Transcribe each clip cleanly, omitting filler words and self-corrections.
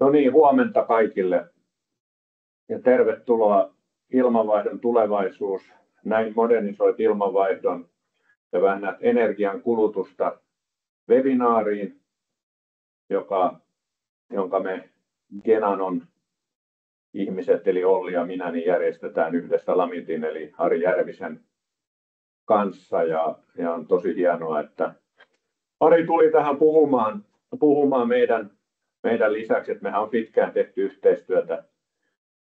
No niin, huomenta kaikille ja tervetuloa Ilmanvaihdon tulevaisuus. Näin modernisoit ilmanvaihdon ja vähennät energian kulutusta webinaariin, jonka me Genanon ihmiset eli Olli ja minä niin järjestetään yhdessä Lamitin eli Ari Järvisen kanssa ja on tosi hienoa, että Ari tuli tähän puhumaan meidän lisäksi, että mehän on pitkään tehty yhteistyötä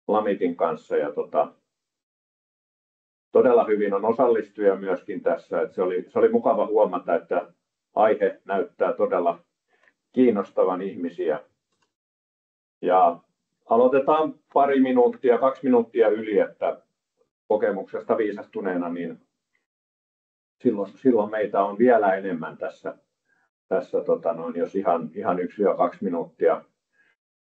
Lamitin kanssa ja todella hyvin on osallistujia myöskin tässä. Että se oli mukava huomata, että aihe näyttää todella kiinnostavan ihmisiä. Ja aloitetaan 2 minuuttia yli, että kokemuksesta viisastuneena, niin silloin meitä on vielä enemmän tässä jos ihan 1-2 minuuttia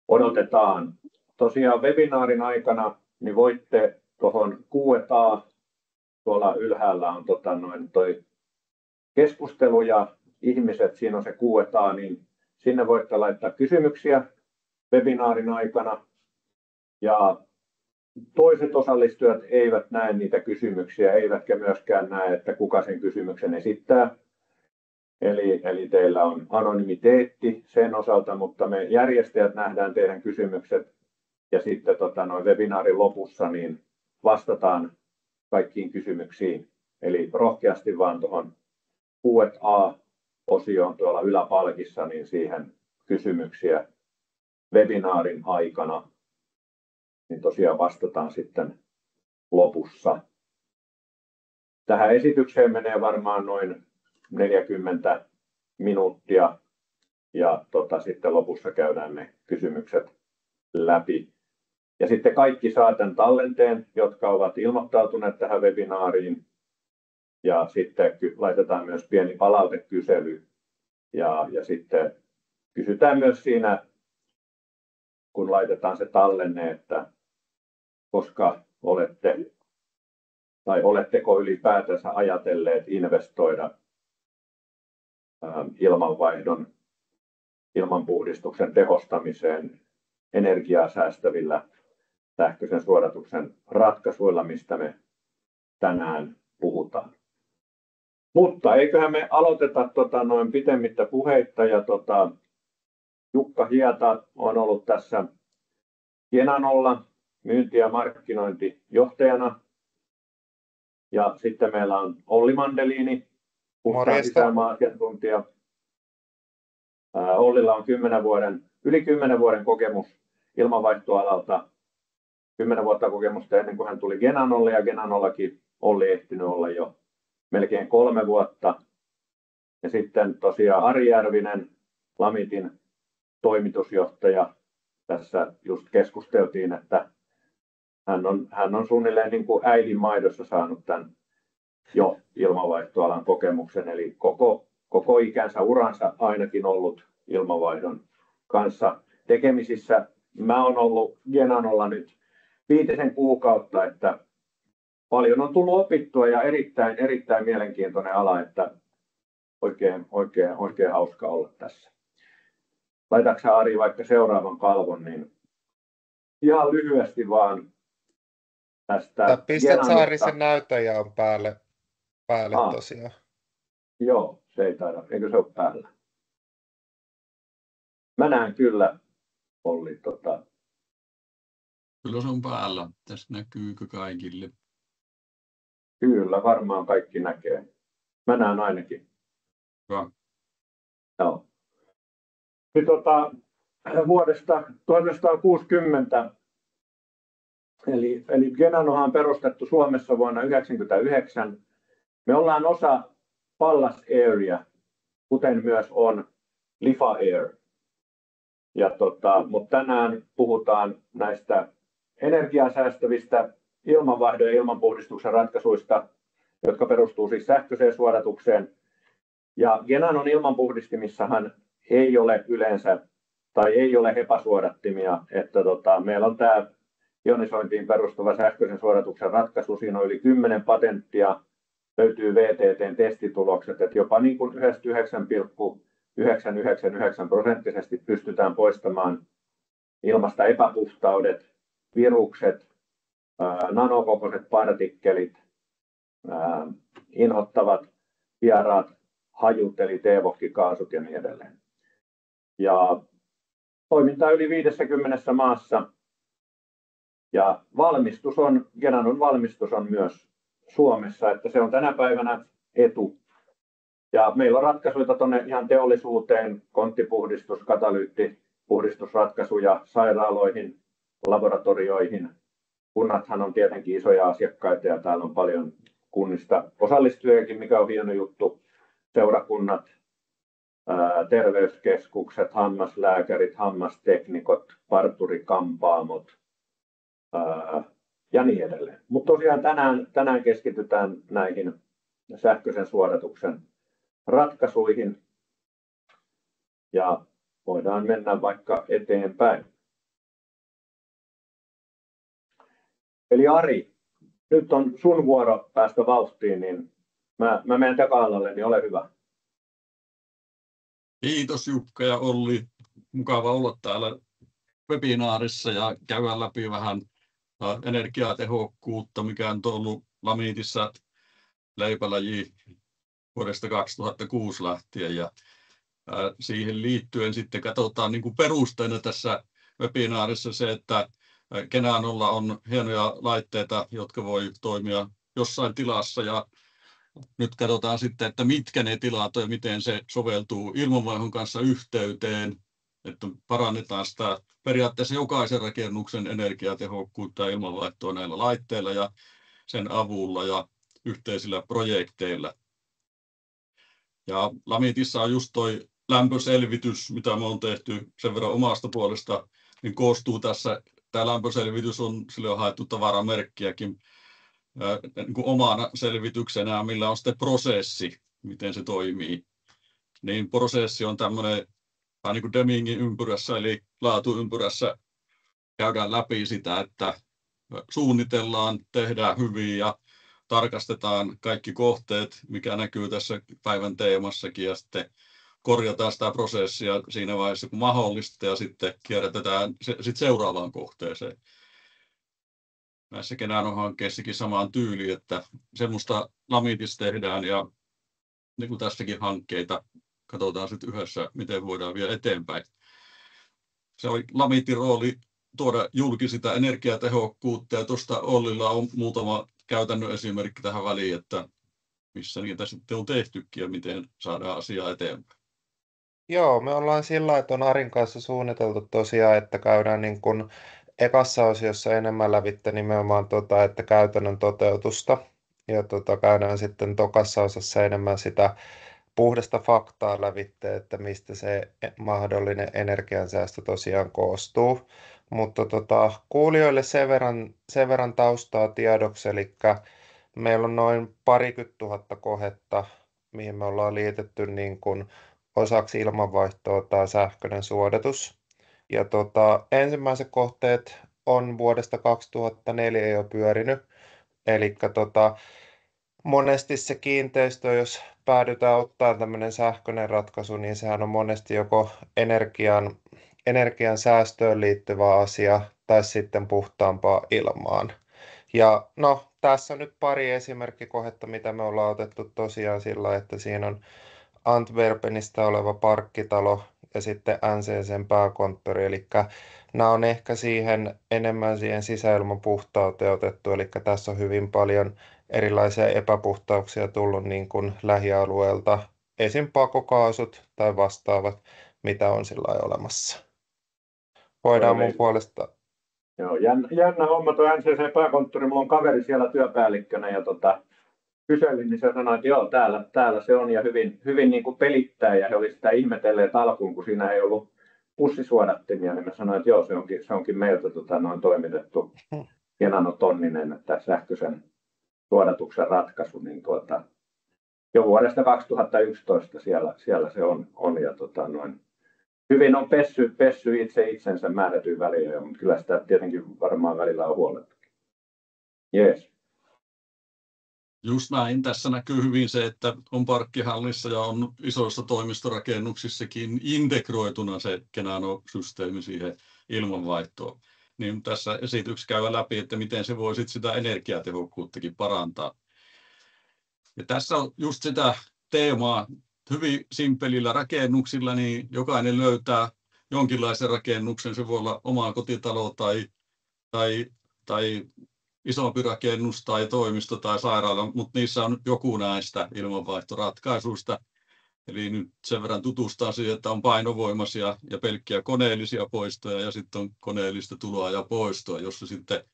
odotetaan. Tosiaan webinaarin aikana niin voitte tuohon Q&A, tuolla ylhäällä on toi keskustelu ja ihmiset, siinä on se Q&A, niin sinne voitte laittaa kysymyksiä webinaarin aikana. Ja toiset osallistujat eivät näe niitä kysymyksiä, eivätkä myöskään näe, että kuka sen kysymyksen esittää. Eli teillä on anonymiteetti sen osalta, mutta me järjestäjät nähdään teidän kysymykset ja sitten webinaarin lopussa niin vastataan kaikkiin kysymyksiin. Eli rohkeasti vaan tuohon Q&A-osioon tuolla yläpalkissa niin siihen kysymyksiä webinaarin aikana. Niin tosiaan vastataan sitten lopussa. Tähän esitykseen menee varmaan noin 40 minuuttia ja sitten lopussa käydään ne kysymykset läpi. Ja sitten kaikki saa tämän tallenteen, jotka ovat ilmoittautuneet tähän webinaariin. Ja sitten laitetaan myös pieni palautekysely. Ja sitten kysytään myös siinä, kun laitetaan se tallenne, että koska oletteko ylipäätänsä ajatelleet investoida ilmanpuhdistuksen tehostamiseen energiaa säästävillä sähköisen suodatuksen ratkaisuilla, mistä me tänään puhutaan. Mutta eiköhän me aloiteta noin pitemmittä puheitta ja Jukka Hieta on ollut tässä Genanolla myynti- ja markkinointijohtajana. Ja sitten meillä on Olli Mandelini, puhtaan sisäilma-asiantuntija. Ollilla on yli 10 vuoden kokemus ilmanvaihtoalalta. 10 vuotta kokemusta ennen kuin hän tuli Genanolle ja Genanollakin Olli ehtinyt olla jo melkein 3 vuotta. Ja sitten tosiaan Ari Järvinen, Lamitin toimitusjohtaja. Tässä just keskusteltiin, että hän on suunnilleen niin kuin äidin maidossa saanut tämän jo ilmanvaihtoalan kokemuksen, eli koko ikänsä uransa ainakin ollut ilmanvaihdon kanssa tekemisissä. Mä oon ollut Genanolla nyt 5 kuukautta, että paljon on tullut opittua ja erittäin mielenkiintoinen ala, että oikein hauska olla tässä. Laitatko Ari vaikka seuraavan kalvon, niin ihan lyhyesti vaan tästä pistät Saarisen näyttäjä on päälle tosiaan. Joo, se ei taida, eikö se ole päällä? Mä näen kyllä, Olli. Kyllä se on päällä. Tässä näkyykö kaikille? Kyllä, varmaan kaikki näkee. Mä näen ainakin. Hyvä. Joo. Nyt vuodesta 1960, eli Genanohan on perustettu Suomessa vuonna 1999. Me ollaan osa Pallas Airia, kuten myös on Lifa Air. Mutta tänään puhutaan näistä energiaa säästävistä ilmanvaihdon ja ilmanpuhdistuksen ratkaisuista, jotka perustuu siis sähköiseen suodatukseen. Ja Genanon ilmanpuhdistimissahan ei ole yleensä tai ei ole HEPA-suodattimia, että meillä on tämä ionisointiin perustuva sähköisen suodatuksen ratkaisu. Siinä on yli 10 patenttia, löytyy VTT:n testitulokset, että jopa niin kuin 99,999% pystytään poistamaan ilmasta epäpuhtaudet, virukset, nanokokoiset partikkelit, inhottavat vieraat hajut eli teevokkikaasut ja niin edelleen. Ja toimintaa yli 50 maassa ja Genanon valmistus on myös Suomessa, että se on tänä päivänä etu. Ja meillä on ratkaisuja tuonne ihan teollisuuteen, konttipuhdistus, katalyyttipuhdistusratkaisuja sairaaloihin, laboratorioihin. Kunnathan on tietenkin isoja asiakkaita ja täällä on paljon kunnista osallistujakin, mikä on hieno juttu. Seurakunnat, terveyskeskukset, hammaslääkärit, hammasteknikot, parturikampaamot ja niin edelleen. Mutta tosiaan tänään keskitytään näihin sähköisen suodatuksen ratkaisuihin ja voidaan mennä vaikka eteenpäin. Eli Ari, nyt on sun vuoro päästä vauhtiin, niin mä menen taka-alalle, niin ole hyvä. Kiitos Jukka ja Olli. Mukava olla täällä webinaarissa ja käydä läpi vähän energiatehokkuutta, mikä on ollut Lamitissa leipälaji vuodesta 2006 lähtien. Ja siihen liittyen sitten katsotaan niin kuin perusteena tässä webinaarissa se, että Genanolla on hienoja laitteita, jotka voi toimia jossain tilassa ja nyt katsotaan sitten, että mitkä ne tilat on ja miten se soveltuu ilmanvaihdon kanssa yhteyteen, että parannetaan sitä periaatteessa jokaisen rakennuksen energiatehokkuutta ja ilmanvaihtoa näillä laitteilla ja sen avulla ja yhteisillä projekteilla. Ja Lamitissa on just toi lämpöselvitys, mitä me on tehty sen verran omasta puolesta, niin koostuu tässä. Tämä lämpöselvitys sille on haettu tavaramerkkiäkin niin kuin omana selvityksenään, millä on sitten prosessi, miten se toimii. Niin prosessi on tämmöinen niin kuin Demingin ympyrässä, eli laatuympyrässä käydään läpi sitä, että suunnitellaan, tehdään hyvin ja tarkastetaan kaikki kohteet, mikä näkyy tässä päivän teemassakin, ja sitten korjataan sitä prosessia siinä vaiheessa, kun mahdollista, ja sitten kierrätetään sitten seuraavaan kohteeseen. Näissä Genanon-hankkeissakin samaan tyyliin, että semmoista Lamitissa tehdään, ja niin kuin tässäkin hankkeita katsotaan sitten yhdessä, miten voidaan viedä eteenpäin. Se oli Lamitin rooli tuoda julki sitä energiatehokkuutta, ja tuosta Ollilla on muutama käytännön esimerkki tähän väliin, että missä niitä sitten on tehtykin ja miten saadaan asiaa eteenpäin. Joo, me ollaan sillä, että on Arin kanssa suunniteltu tosiaan, että käydään niin kuin ekassa osiossa enemmän lävitse nimenomaan että käytännön toteutusta. Ja käydään sitten tokassa osassa enemmän sitä puhdasta faktaa lävitse, että mistä se mahdollinen energiansäästö tosiaan koostuu. Mutta kuulijoille sen verran taustaa tiedoksi, eli meillä on noin 20 000 kohetta, mihin me ollaan liitetty niin kuin osaksi ilmanvaihtoa tai sähköinen suodatus. Ja ensimmäiset kohteet on vuodesta 2004 jo pyörinyt. Eli monesti se kiinteistö, jos päädytään ottaa tämmöinen sähköinen ratkaisu, niin sehän on monesti joko energian säästöön liittyvä asia tai sitten puhtaampaa ilmaan. Ja no, tässä on nyt pari esimerkkikohdetta, mitä me ollaan otettu tosiaan sillä, että siinä on Antwerpenistä oleva parkkitalo ja sitten NCC:n pääkonttori, eli nämä on ehkä enemmän siihen sisäilman puhtauteen otettu, eli tässä on hyvin paljon erilaisia epäpuhtauksia tullut niin kuin lähialueelta, esim. Pakokaasut tai vastaavat, mitä on sillä lailla olemassa. Voidaan mun puolesta. Joo, jännä homma tuo NCC-pääkonttori, mulla on kaveri siellä työpäällikkönä ja kyselin, niin se sanoi, että joo, täällä se on ja hyvin niin kuin pelittää ja he olivat sitä ihmetelleet alkuun, kun siinä ei ollut pussisuodattimia, niin mä sanoin, että joo, se onkin meiltä toimitettu Genano-tonninen, että sähköisen suodatuksen ratkaisu, niin jo vuodesta 2011 siellä se on ja hyvin on pessy itse itsensä määrätyin väliin, mutta kyllä sitä tietenkin varmaan välillä on huolettu. Jees. Just näin. Tässä näkyy hyvin se, että on parkkihallissa ja on isoissa toimistorakennuksissakin integroituna se Genano-systeemi siihen ilmanvaihtoa. Niin tässä esityksessä käydään läpi, että miten se voi sitä energiatehokkuuttakin parantaa. Ja tässä on just sitä teemaa, hyvin simppelillä rakennuksilla, niin jokainen löytää jonkinlaisen rakennuksen, se voi olla oma kotitalo tai isompi rakennus tai toimisto tai sairaala, mutta niissä on joku näistä ilmanvaihtoratkaisuista. Eli nyt sen verran tutustaa siihen, että on painovoimaisia ja pelkkiä koneellisia poistoja ja sitten on koneellista tuloa ja poistoa, jossa sitten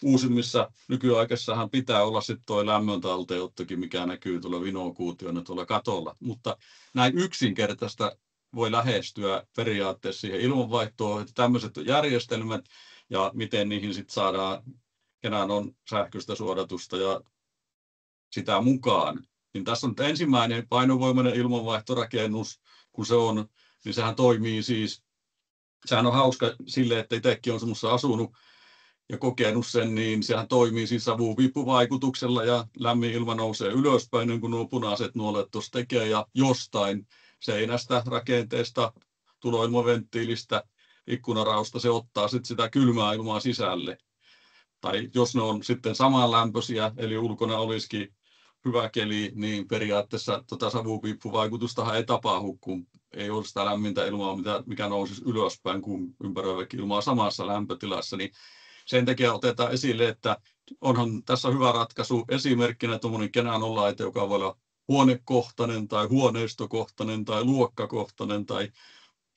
uusimmissa nykyaikaissahan pitää olla sitten tuo lämmöntalteenottokin, mikä näkyy tuolla vinokuutiona tuolla katolla. Mutta näin yksinkertaista voi lähestyä periaatteessa siihen ilmanvaihtoon, että tämmöiset järjestelmät ja miten niihin sitten saadaan, kenään on sähköistä suodatusta ja sitä mukaan. Niin tässä on ensimmäinen painovoimainen ilmanvaihtorakennus, kun se on, niin sehän toimii siis, sehän on hauska sille, että itsekin on semmoisessa asunut ja kokenut sen, niin sehän toimii siis savupiippuvaikutuksella ja lämmin ilma nousee ylöspäin, niin kuin nuo punaiset nuolet tuossa tekee, ja jostain seinästä, rakenteesta, tuloilmaventtiilistä, ikkunarausta se ottaa sitten sitä kylmää ilmaa sisälle. Tai jos ne on sitten samanlämpöisiä, eli ulkona olisikin hyvä keli, niin periaatteessa savupiippuvaikutustahan ei tapahdu, kun ei ole sitä lämmintä ilmaa, mikä nousisi ylöspäin, kun ympäröiväkin ilmaa samassa lämpötilassa. Niin sen takia otetaan esille, että onhan tässä hyvä ratkaisu esimerkkinä tuommoinen Kenanon laite, joka voi olla huonekohtainen tai huoneistokohtainen tai luokkakohtainen, tai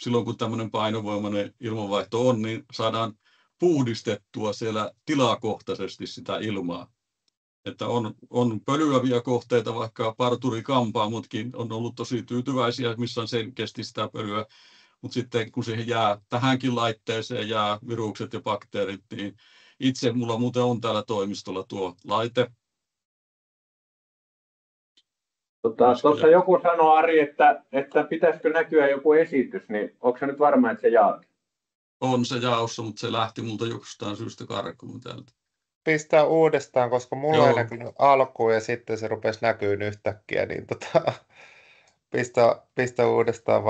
silloin kun tämmöinen painovoimainen ilmanvaihto on, niin saadaan puhdistettua siellä tilakohtaisesti sitä ilmaa. Että on pölyäviä kohteita, vaikka parturi-kampaamotkin on ollut tosi tyytyväisiä, missä on selkeästi sitä pölyä. Mutta sitten kun siihen jää, tähänkin laitteeseen jää virukset ja bakteerit, niin itse mulla muuten on täällä toimistolla tuo laite. Tuossa joku sanoi, Ari, että pitäisikö näkyä joku esitys, niin onko se nyt varma, että se jaat? On se jaossa, mutta se lähti multa jostain syystä karkuun täältä. Pistää uudestaan, koska mulla ei näkynyt alkuun ja sitten se rupesi näkyyn yhtäkkiä, niin pistä uudestaan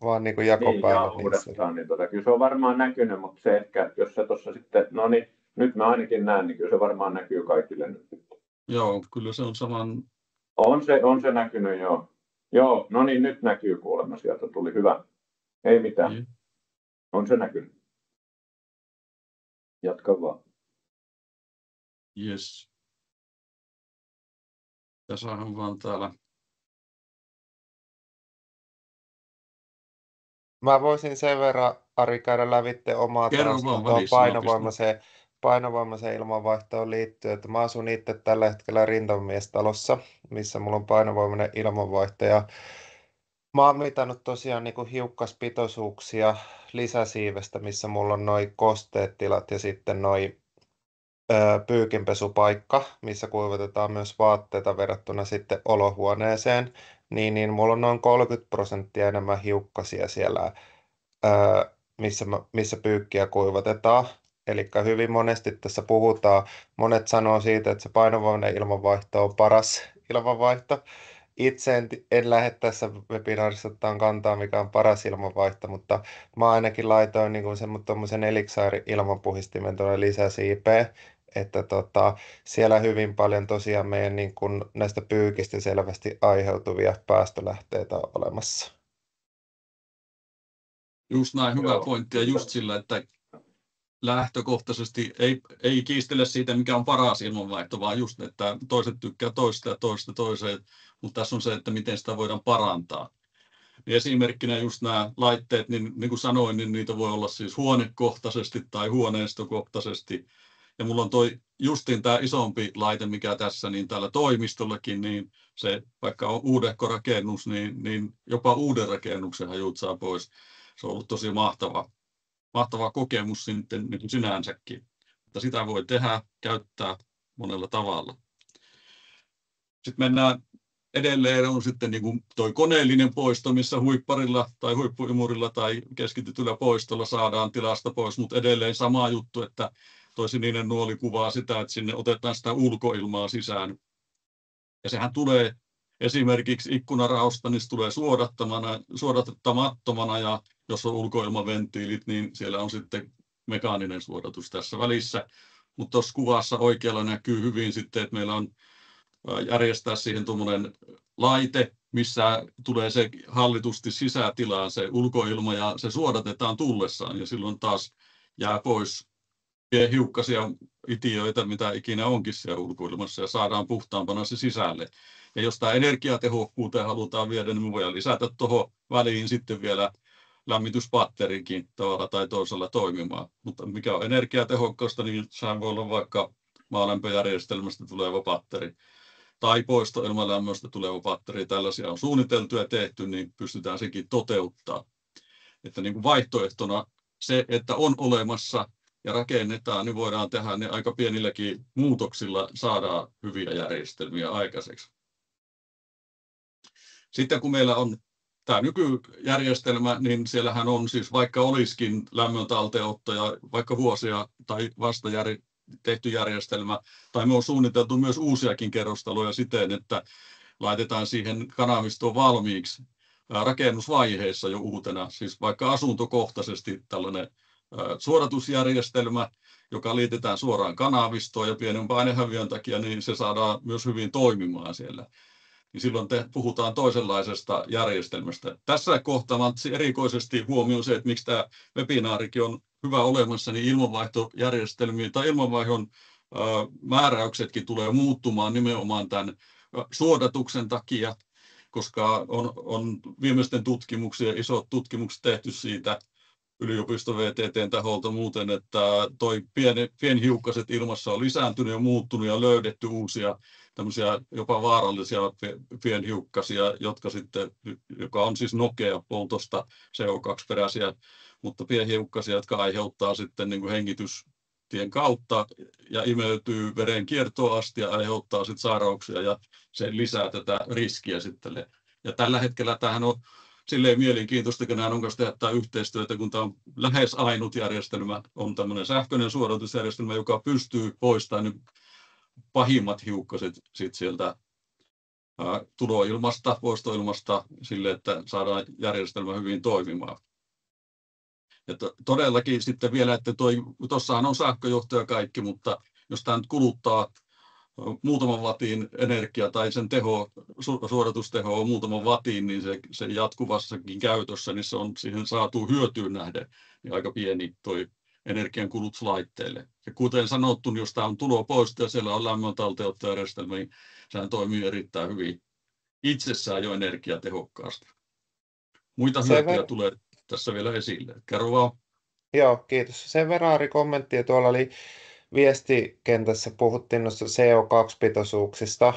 vaan niin kuin jakopäivät. Niin, uudestaan, niin kyllä se on varmaan näkynyt, mutta se ehkä, jos se tuossa sitten, no niin, nyt mä ainakin näen, niin kyllä se varmaan näkyy kaikille nyt. Joo, kyllä se on saman. On se näkynyt, joo. Joo, no niin, nyt näkyy kuulemma, sieltä tuli hyvä. Ei mitään. Niin. On se näkynyt. Jatka vaan. Yes. Tässähän vaan täällä. Mä voisin sen verran, Ari, käydä lävitse omaa painovoimaiseen ilmanvaihtoon liittyen, että mä asun itse tällä hetkellä rintamamiestalossa, missä mulla on painovoimainen ilmanvaihto, ja mä oon mitannut tosiaan niin kuin hiukkaspitoisuuksia lisäsiivestä, missä mulla on noi kosteet tilat ja sitten noi pyykinpesupaikka, missä kuivatetaan myös vaatteita verrattuna sitten olohuoneeseen, niin mulla on noin 30% enemmän hiukkasia siellä, missä pyykkiä kuivatetaan. Eli hyvin monesti tässä puhutaan, monet sanoo siitä, että se painovoimainen ilmanvaihto on paras ilmanvaihto. Itse en lähde tässä webinaarissa ottaa kantaa, mikä on paras ilmanvaihto, mutta mä ainakin laitoin niin semmoisen Elixair-ilmanpuhistimen tuonne lisäsiipeen, että siellä hyvin paljon tosiaan meidän niin kuin näistä pyykistä selvästi aiheutuvia päästölähteitä on olemassa. Just näin, hyvä pointti, ja just sillä, että lähtökohtaisesti ei kiistele siitä, mikä on paras ilmanvaihto, vaan just, että toiset tykkää toista ja toista toiseen, mutta tässä on se, että miten sitä voidaan parantaa. Ja esimerkkinä just nämä laitteet, niin kuin sanoin, niin niitä voi olla siis huonekohtaisesti tai huoneistokohtaisesti. Ja mulla on justiin tämä isompi laite, mikä tässä, niin täällä toimistollakin, niin se vaikka on uudehko rakennus, niin jopa uuden rakennuksen hajut saa pois. Se on ollut tosi mahtava kokemus sitten niin sinänsäkin. Mutta sitä voi tehdä, käyttää monella tavalla. Sitten mennään edelleen, on sitten niin kuin toi koneellinen poisto, missä huipparilla tai huippuimurilla tai keskitetyllä poistolla saadaan tilasta pois, mutta edelleen sama juttu, että toi sininen nuoli kuvaa sitä, että sinne otetaan sitä ulkoilmaa sisään. Ja sehän tulee esimerkiksi ikkunarausta, niin se tulee suodattamattomana, ja jos on ulkoilmaventtiilit, niin siellä on sitten mekaaninen suodatus tässä välissä. Mutta tuossa kuvassa oikealla näkyy hyvin sitten, että meillä on järjestää siihen tuommoinen laite, missä tulee se hallitusti sisätilaan se ulkoilma ja se suodatetaan tullessaan ja silloin taas jää pois hiukkasia, itiöitä, mitä ikinä onkin siellä ulkoilmassa ja saadaan puhtaampana se sisälle. Ja jos tämä energiatehokkuuteen halutaan viedä, niin me voidaan lisätä tuohon väliin sitten vielä lämmityspatterikin tavalla tai toisella toimimaan. Mutta mikä on energiatehokkaasta, niin sehän voi olla vaikka maalämpöjärjestelmästä tuleva patteri tai poistoilmalämmöstä tuleva patteri. Tällaisia on suunniteltu ja tehty, niin pystytään sekin toteuttaa. Että niin kuin vaihtoehtona se, että on olemassa ja rakennetaan, niin voidaan tehdä ne aika pienilläkin muutoksilla, saadaan hyviä järjestelmiä aikaiseksi. Sitten kun meillä on tämä nykyjärjestelmä, niin siellähän on siis vaikka olisikin lämmön talteenotto ja vaikka vuosia tai vasta tehty järjestelmä, tai me on suunniteltu myös uusiakin kerrostaloja siten, että laitetaan siihen kanavistoon valmiiksi rakennusvaiheessa jo uutena, siis vaikka asuntokohtaisesti tällainen suodatusjärjestelmä, joka liitetään suoraan kanavistoon ja pienen painehäviön takia, niin se saadaan myös hyvin toimimaan siellä. Niin silloin puhutaan toisenlaisesta järjestelmästä. Tässä kohtaa erikoisesti huomioon se, että miksi tämä webinaarikin on hyvä olemassa, niin ilmanvaihtojärjestelmiä tai ilmanvaihdon määräyksetkin tulee muuttumaan nimenomaan tämän suodatuksen takia, koska on viimeisten tutkimuksia, isot tutkimukset tehty siitä yliopisto VTT:n taholta muuten, että toi pienhiukkaset ilmassa on lisääntynyt ja muuttunut ja löydetty uusia tämmöisiä jopa vaarallisia pienhiukkasia, joka on siis nokea poltosta CO2-peräisiä, mutta pienhiukkasia, jotka aiheuttaa sitten niin kuin hengitystien kautta ja imeytyy verenkiertoon asti ja aiheuttaa sitten sairauksia ja se lisää tätä riskiä sitten. Ja tällä hetkellä tämähän on silleen mielenkiintoista, kun nämä on kanssa tehdä yhteistyötä, kun tämä on lähes ainut järjestelmä, on tämmöinen sähköinen suodatusjärjestelmä, joka pystyy poistamaan pahimmat hiukkaset sit sieltä tuloilmasta, poistoilmasta sille, että saadaan järjestelmä hyvin toimimaan. Ja todellakin sitten vielä, että tuossahan on sähköjohto ja kaikki, mutta jos tämä nyt kuluttaa muutaman watin energia tai sen suodatusteho on muutaman watin, niin se jatkuvassakin käytössä, niin se on siihen saatuun hyötyyn nähden niin aika pieni toi energian kulutus laitteelle. Ja kuten sanottu, niin jos tämä on tulopoisto ja siellä on lämmön talteenottojärjestelmä, niin sehän toimii erittäin hyvin itsessään jo energiatehokkaasti. Muita hyötyjä tulee tässä vielä esille. Kerro vaan. Joo, kiitos. Sen verran Ari kommenttia. Tuolla oli viestikentässä puhuttiin noista CO2-pitoisuuksista.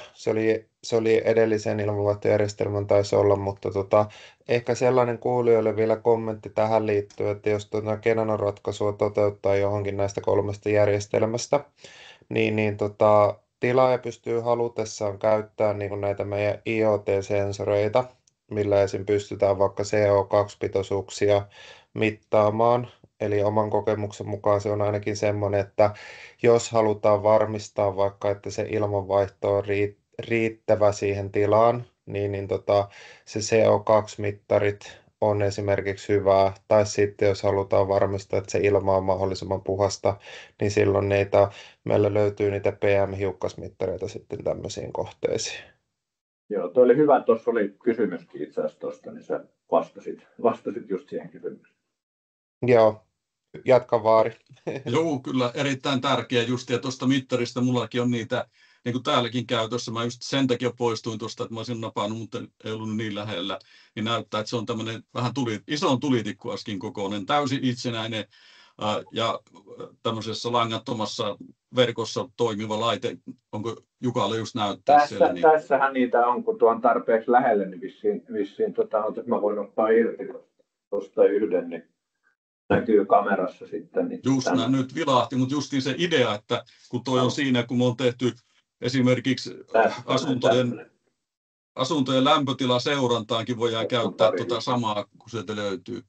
Se oli edellisen ilmanvaihtojärjestelmän taisi olla, mutta ehkä sellainen kuulijoille vielä kommentti tähän liittyen, että jos Genanon-ratkaisua toteuttaa johonkin näistä 3 järjestelmästä, niin tilaaja pystyy halutessaan käyttämään niin näitä meidän IoT-sensoreita, millä esim. Pystytään vaikka CO2-pitoisuuksia mittaamaan. Eli oman kokemuksen mukaan se on ainakin semmoinen, että jos halutaan varmistaa vaikka, että se ilmanvaihto on riittävä siihen tilaan, niin se CO2-mittarit on esimerkiksi hyvää. Tai sitten jos halutaan varmistaa, että se ilma on mahdollisimman puhasta, niin silloin meillä löytyy niitä PM-hiukkasmittareita sitten tämmöisiin kohteisiin. Joo, tuo oli hyvä. Tuossa oli kysymyskin itse asiassa tuosta, niin sä vastasit just siihen kysymykseen. Joo, jatka Vaari. Joo, kyllä erittäin tärkeä just, ja tuosta mittarista mullakin on niitä, niin kuin täälläkin käytössä, mä just sen takia poistuin tuosta, että mä olisin napannut, mutta ei ollut niin lähellä, niin näyttää, että se on tämmöinen vähän ison tulitikkuaskin kokoinen, täysin itsenäinen ja tämmöisessä langattomassa verkossa toimiva laite. Onko Jukalle just näyttää siellä? Niin... Tässähän niitä on, kun tuon tarpeeksi lähelle, niin vissiin mä voin ottaa irti tuosta yhden, niin näkyy kamerassa sitten. Niin just nyt vilahti, mutta justiin se idea, että kun toi on siinä, kun me on tehty esimerkiksi asuntojen lämpötilaseurantaankin voidaan käyttää samaa, kun sieltä löytyy.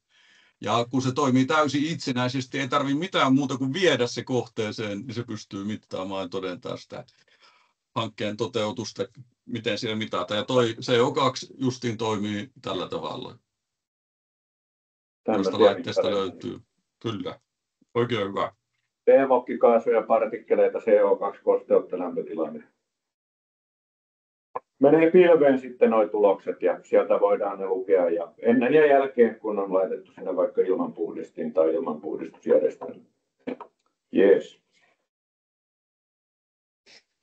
Ja kun se toimii täysin itsenäisesti, ei tarvitse mitään muuta kuin viedä se kohteeseen, niin se pystyy mittaamaan ja todentamaan sitä hankkeen toteutusta, miten siellä mitataan. Ja toi CO2 justiin toimii tällä tavalla. Tästä laitteesta löytyy, kyllä. Oikein hyvä. PVOC-kaasuja, partikkeleita, CO2, kosteutta, lämpötilanne. Menee pilveen sitten nuo tulokset ja sieltä voidaan ne lukea ja ennen ja jälkeen, kun on laitettu sinne vaikka ilmanpuhdistin tai ilmanpuhdistusjärjestelmä. Jees.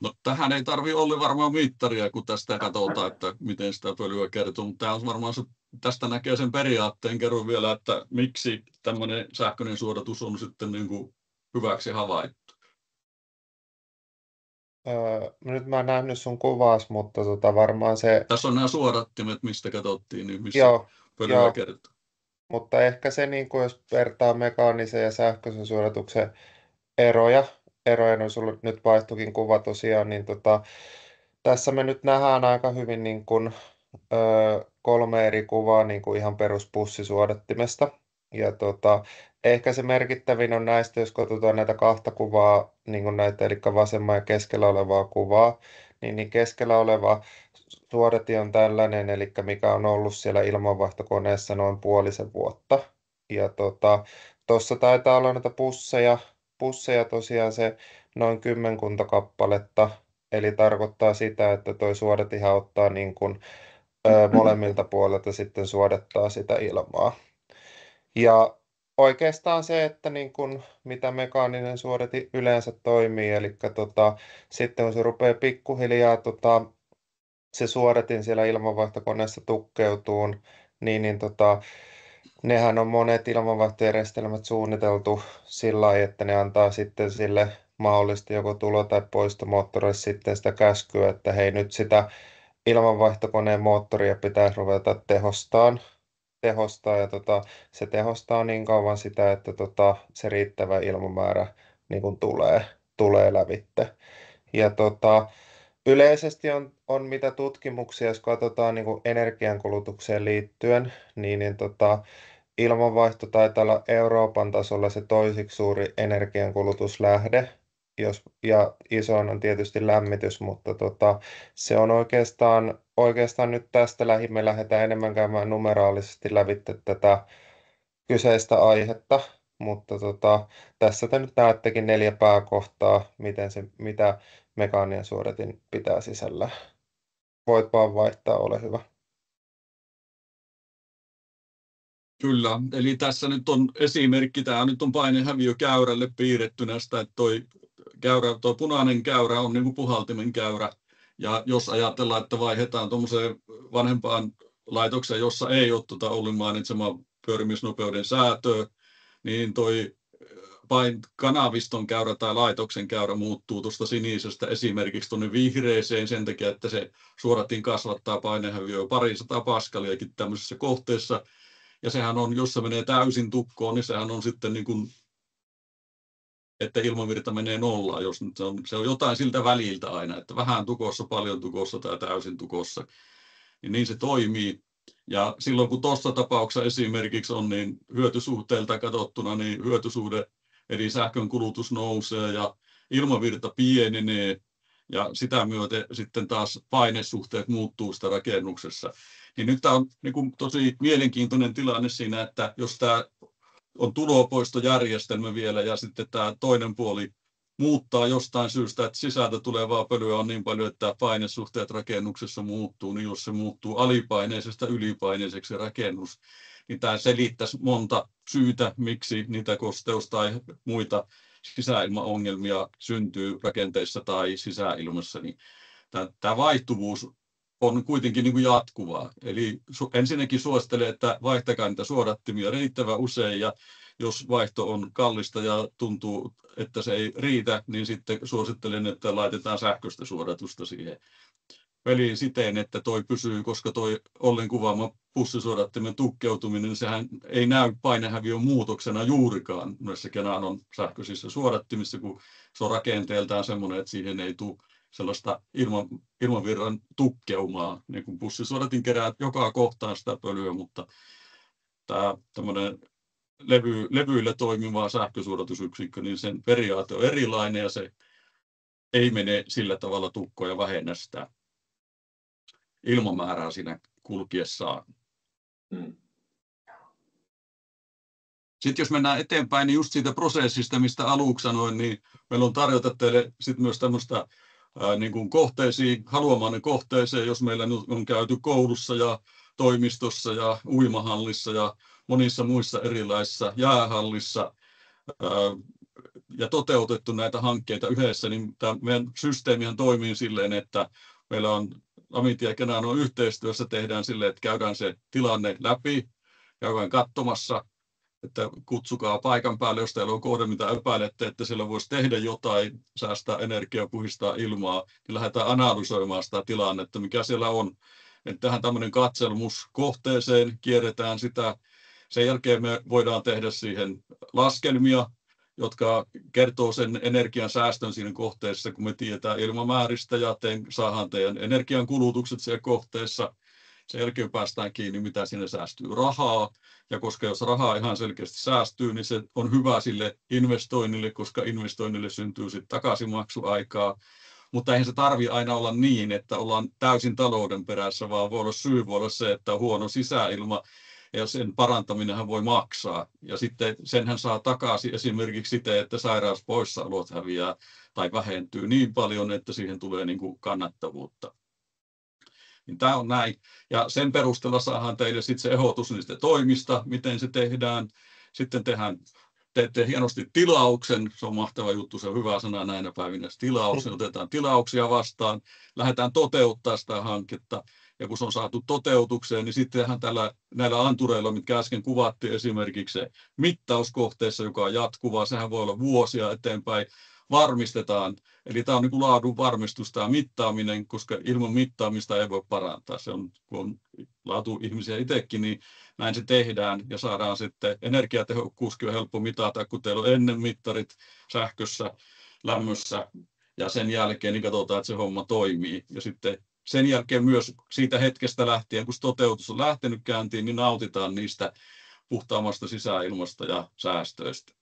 No, tähän ei tarvitse olla varmaan mittaria, kun tästä katsotaan, että miten sitä pölyä kertyy, mutta tämä on varmaan se, tästä näkee sen periaatteen. Kerron vielä, että miksi tämmöinen sähköinen suodatus on sitten niin kuin hyväksi havaittu. Nyt mä en nähnyt sun kuvas, mutta varmaan se... Tässä on nämä suodattimet, mistä katsottiin, niin missä pölyä kertyy. Mutta ehkä se, niin kuin jos vertaa mekaanisen ja sähköisen suodatuksen eroja, no sulla nyt vaihtuikin kuva tosiaan, niin tässä me nyt nähdään aika hyvin niin kuin, 3 eri kuvaa niin kuin ihan peruspussisuodattimesta. Ja ehkä se merkittävin on näistä, jos katsotaan näitä 2 kuvaa, niin kuin näitä, eli vasemman ja keskellä olevaa kuvaa, niin keskellä oleva suodatin on tällainen, eli mikä on ollut siellä ilmanvaihtokoneessa noin puolisen vuotta. Ja tuossa taitaa olla näitä pusseja tosiaan se noin 10 kappaletta, eli tarkoittaa sitä, että tuo suodatihan ottaa niin kuin, molemmilta puolilta sitten suodattaa sitä ilmaa. Ja oikeastaan se, että niin kun, mitä mekaaninen suodati yleensä toimii, eli sitten kun se rupeaa pikkuhiljaa se suodatin siellä ilmanvaihtokoneessa tukkeutuun, niin nehän on monet ilmanvaihtojärjestelmät suunniteltu sillä lailla, että ne antaa sitten sille mahdollisesti joko tulo- tai poistomoottorille sitten sitä käskyä, että hei, nyt sitä ilmanvaihtokoneen moottoria pitäisi ruveta tehostaa ja se tehostaa niin kauan sitä, että se riittävä ilmamäärä niin kuin tulee lävitte. Ja yleisesti on mitä tutkimuksia, jos katsotaan niin kuin energiankulutukseen liittyen, niin ilmanvaihto taitaa olla Euroopan tasolla se toisiksi suuri energiankulutuslähde, ja isoin on tietysti lämmitys, mutta se on oikeastaan nyt tästä me lähdetään enemmän käymään numeraalisesti lävitse tätä kyseistä aihetta, mutta tässä te nyt näettekin 4 pääkohtaa, mitä mekaaninen suodatin pitää sisällä. Voit vaan vaihtaa, ole hyvä. Kyllä, eli tässä nyt on esimerkki, tämä nyt on painehäviökäyrälle piirrettynä sitä, että tuo punainen käyrä on niin kuin puhaltimen käyrä, ja jos ajatellaan, että vaihdetaan tuommoiseen vanhempaan laitokseen, jossa ei ole Ollin mainitsema pyörimisnopeuden säätöä, niin toi kanaviston käyrä tai laitoksen käyrä muuttuu tuosta sinisestä esimerkiksi tuonne vihreeseen sen takia, että se suodatin kasvattaa painehäviöä 200 paskaliakin tämmöisessä kohteessa. Ja sehän on, jos se menee täysin tukkoon, niin sehän on sitten niin kuin, että ilmavirta menee nollaan, jos nyt se on jotain siltä väliltä aina, että vähän tukossa, paljon tukossa tai täysin tukossa, niin se toimii. Ja silloin kun tuossa tapauksessa esimerkiksi on niin hyötysuhteelta katsottuna, niin hyötysuhde eli sähkön kulutus nousee ja ilmavirta pienenee ja sitä myöten sitten taas painesuhteet muuttuu sitä rakennuksessa. Niin nyt tämä on niin kuin tosi mielenkiintoinen tilanne siinä, että jos tämä on tulopoistojärjestelmä vielä ja sitten tämä toinen puoli muuttaa jostain syystä, että sisältä tulevaa pölyä on niin paljon, että painesuhteet rakennuksessa muuttuu, niin jos se muuttuu alipaineisesta ylipaineiseksi rakennus, niin tämä selittäisi monta syytä, miksi niitä kosteus- tai muita sisäilmaongelmia syntyy rakenteissa tai sisäilmassa. Niin tämä vaihtuvuus on kuitenkin niin kuin jatkuvaa. Eli ensinnäkin suosittelen, että vaihtakaa niitä suodattimia riittävän usein, ja jos vaihto on kallista ja tuntuu, että se ei riitä, niin sitten suosittelen, että laitetaan sähköistä suodatusta siihen peliin siten, että toi pysyy, koska toi Ollen kuvaama pussisuodattimen tukkeutuminen, niin sehän ei näy painehäviön muutoksena juurikaan noissa Kenanon sähköisissä suodattimissa, kun se on rakenteeltaan semmoinen, että siihen ei tule sellaista ilmavirran tukkeumaa, niin kuin pussisuodatin kerää joka kohtaan sitä pölyä, mutta tämä tämmöinen levyillä toimiva sähkösuodatusyksikkö, niin sen periaate on erilainen ja se ei mene sillä tavalla tukkoon ja vähennä sitä ilmamäärää siinä kulkiessaan. Sitten jos mennään eteenpäin, niin just siitä prosessista, mistä aluksi sanoin, niin meillä on tarjota teille sitten myös tämmöistä niin kuin kohteisiin, haluamanne kohteeseen, jos meillä on käyty koulussa ja toimistossa ja uimahallissa ja monissa muissa erilaisissa jäähallissa ja toteutettu näitä hankkeita yhdessä, niin tämä meidän systeemihän toimii silleen, että meillä on Lamiti ja Kenano yhteistyössä tehdään silleen, että käydään se tilanne läpi, käydään katsomassa, että kutsukaa paikan päälle, jos teillä on kohde, mitä epäilette, että siellä voisi tehdä jotain, säästää energiaa, puhistaa ilmaa, niin lähdetään analysoimaan sitä tilannetta, mikä siellä on. Että tähän tämmöinen katselmus kohteeseen, kierretään sitä. Sen jälkeen me voidaan tehdä siihen laskelmia, jotka kertoo sen energian säästön siinä kohteessa, kun me tiedetään ilmamääristä ja saadaan teidän energian kulutukset siellä kohteessa. Sen jälkeen päästään kiinni, mitä siinä säästyy rahaa. Ja koska jos rahaa ihan selkeästi säästyy, niin se on hyvä sille investoinnille, koska investoinnille syntyy sitten takaisinmaksuaikaa. Mutta eihän se tarvitse aina olla niin, että ollaan täysin talouden perässä, vaan syy voi olla se, että on huono sisäilma ja sen parantaminenhan voi maksaa. Ja sitten senhän saa takaisin esimerkiksi siten, että sairauspoissaolot häviää tai vähentyy niin paljon, että siihen tulee niin kuin kannattavuutta. Niin tämä on näin. Ja sen perusteella saadaan teille sitten se ehdotus niistä toimista, miten se tehdään. Sitten teette hienosti tilauksen, se on mahtava juttu, se on hyvä sana näinä päivinä, tilauksen, otetaan tilauksia vastaan, lähdetään toteuttaa sitä hanketta. Ja kun se on saatu toteutukseen, niin sittenhän näillä antureilla, mitkä äsken kuvattiin, esimerkiksi se mittauskohteessa, joka on jatkuvaa, sehän voi olla vuosia eteenpäin, varmistetaan. Eli tämä on niin kuin laadun varmistus, tämä mittaaminen, koska ilman mittaamista ei voi parantaa. Se on, kun on laatu-ihmisiä itsekin, niin näin se tehdään ja saadaan sitten energiatehokkuuskin on helppo mitata, kun teillä on ennen mittarit sähkössä, lämmössä ja sen jälkeen niin katsotaan, että se homma toimii. Ja sitten sen jälkeen myös siitä hetkestä lähtien, kun toteutus on lähtenyt käyntiin, niin nautitaan niistä puhtaammasta sisäilmasta ja säästöistä.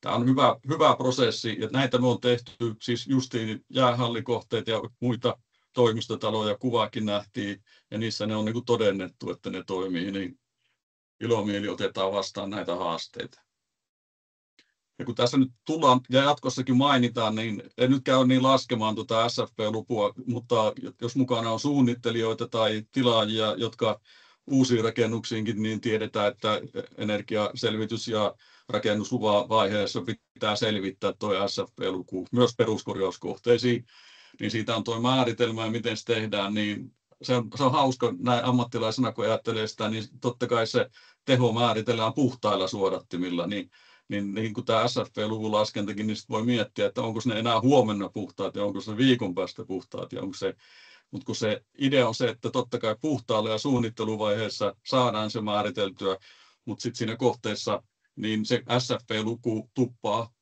Tämä on hyvä prosessi ja näitä me on tehty, siis justiin jäähallikohteet ja muita toimistotaloja, kuvaakin nähtiin ja niissä ne on niin kuin todennettu, että ne toimii, niin ilomieli otetaan vastaan näitä haasteita. Ja kun tässä nyt tullaan ja jatkossakin mainitaan, niin en nyt käy niin laskemaan tuota SFP-lupua, mutta jos mukana on suunnittelijoita tai tilaajia, jotka uusiin rakennuksiinkin, niin tiedetään, että energiaselvitys ja rakennusluvan vaiheessa pitää selvittää tuo SFP-luku myös peruskorjauskohteisiin, niin siitä on tuo määritelmä ja miten se tehdään, niin se on hauska näin ammattilaisena, kun ajattelee sitä, niin totta kai se teho määritellään puhtailla suodattimilla, niin kun tämä SFP-luvun laskentakin, niin voi miettiä, että onko ne enää huomenna puhtaat ja onko se viikon päästä puhtaat ja onko se. Mutta kun se idea on se, että totta kai puhtaalle ja suunnitteluvaiheessa saadaan se määriteltyä, mutta sitten siinä kohteessa niin se SFP-luku tuppaa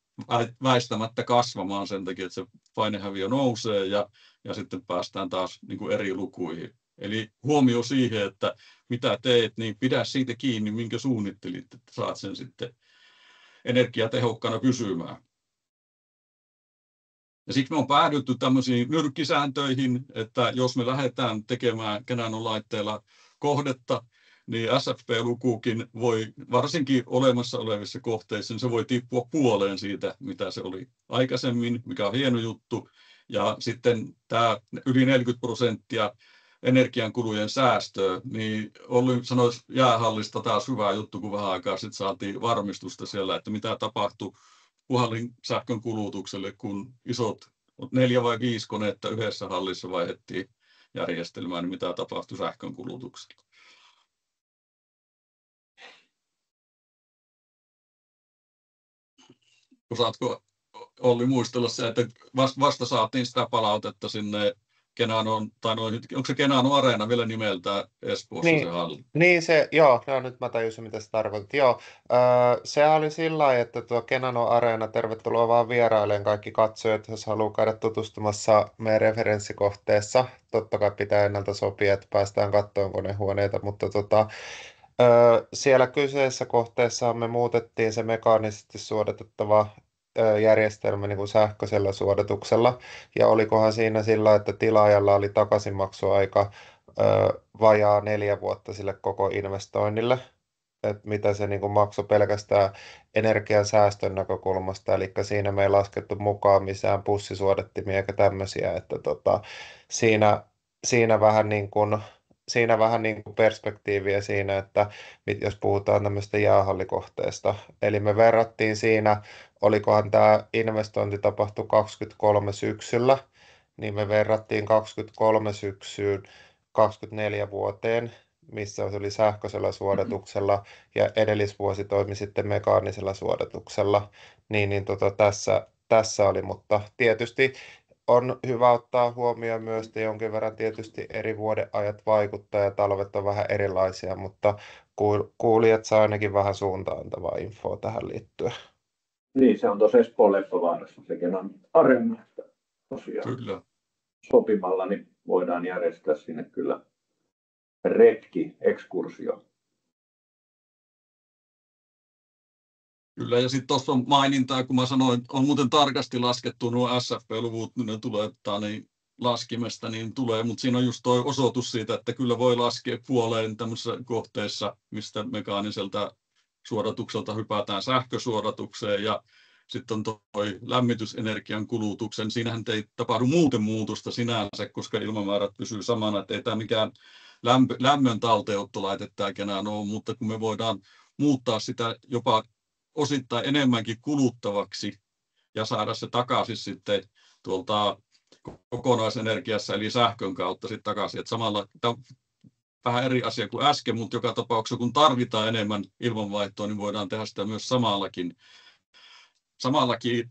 väistämättä kasvamaan sen takia, että se painehäviö nousee ja sitten päästään taas niin kuin eri lukuihin. Eli huomio siihen, että mitä teet, niin pidä siitä kiinni, minkä suunnittelit, että saat sen sitten energiatehokkaana pysymään. Ja siksi me on päädytty tämmöisiin nyrkkisääntöihin, että jos me lähdetään tekemään Kenanon laitteella kohdetta, niin SFP-lukukin voi, varsinkin olemassa olevissa kohteissa, niin se voi tippua puoleen siitä, mitä se oli aikaisemmin, mikä on hieno juttu. Ja sitten tämä yli 40% energiankulujen säästöä, niin Olli sanoi jäähallista taas hyvä juttu, kun vähän aikaa sitten saatiin varmistusta siellä, että mitä tapahtui puhallin sähkön kulutukselle, kun isot 4 vai 5 koneetta yhdessä hallissa vaihdettiin järjestelmään, niin mitä tapahtui sähkön kulutukselle. Osaatko Olli muistella se, että vasta saatiin sitä palautetta sinne Kenanon, tai onko se Kenano Areena vielä nimeltä Espoossa niin, se halli? Niin nyt mä tajusin mitä se tarkoitti. Joo, se oli sillä lailla, että tuo Kenano Areena, tervetuloa vaan vierailemaan kaikki katsojat, jos haluaa käydä tutustumassa meidän referenssikohteessa. Totta kai pitää ennalta sopia, että päästään katsomaan konehuoneita, mutta siellä kyseisessä kohteessa me muutettiin se mekaanisesti suodatettava järjestelmä niin kuin sähköisellä suodatuksella. Ja olikohan siinä sillä, että tilaajalla oli takaisinmaksuaika vajaa 4 vuotta sille koko investoinnille. että mitä se niin kuin maksoi pelkästään energiansäästön näkökulmasta, eli siinä me ei laskettu mukaan missään pussisuodattimia eikä tämmöisiä, että siinä, siinä vähän niin kuin, siinä vähän niin kuin perspektiiviä siinä, että jos puhutaan tämmöistä jäähallikohteesta. Eli me verrattiin siinä, olikohan tämä investointi tapahtui 23 syksyllä, niin me verrattiin 23 syksyyn 24 vuoteen, missä se oli sähköisellä suodatuksella, ja edellisvuosi toimi sitten mekaanisella suodatuksella, tässä oli, mutta tietysti on hyvä ottaa huomioon myös, että jonkin verran tietysti eri vuodenajat vaikuttaa ja talvet on vähän erilaisia, mutta kuulijat saa ainakin vähän suuntaantavaa infoa tähän liittyen. Niin, se on tuossa Espoon Leppävaarassa, sekin on areena, että tosiaan Kyllä. sopimalla niin voidaan järjestää sinne kyllä retki, ekskursio. Kyllä, ja sitten tuossa on mainintaa, kun mä sanoin, on muuten tarkasti laskettu nuo SFP-luvut, ne tulee niin laskimesta, niin tulee, mutta siinä on just tuo osoitus siitä, että kyllä voi laskea puoleen tämmöisessä kohteessa, mistä mekaaniselta suodatukselta hypätään sähkösuodatukseen, ja sitten on toi lämmitysenergian kulutuksen. Siinähän ei tapahdu muuten muutosta sinänsä, koska ilmamäärät pysyy samana, että ei tämä mikään lämmön talteenottolaite tämäkään ole, mutta kun me voidaan muuttaa sitä jopa osittain enemmänkin kuluttavaksi ja saada se takaisin sitten tuolta kokonaisenergiassa eli sähkön kautta sitten takaisin. Että samalla tämä on vähän eri asia kuin äsken, mutta joka tapauksessa kun tarvitaan enemmän ilmanvaihtoa, niin voidaan tehdä sitä myös samallakin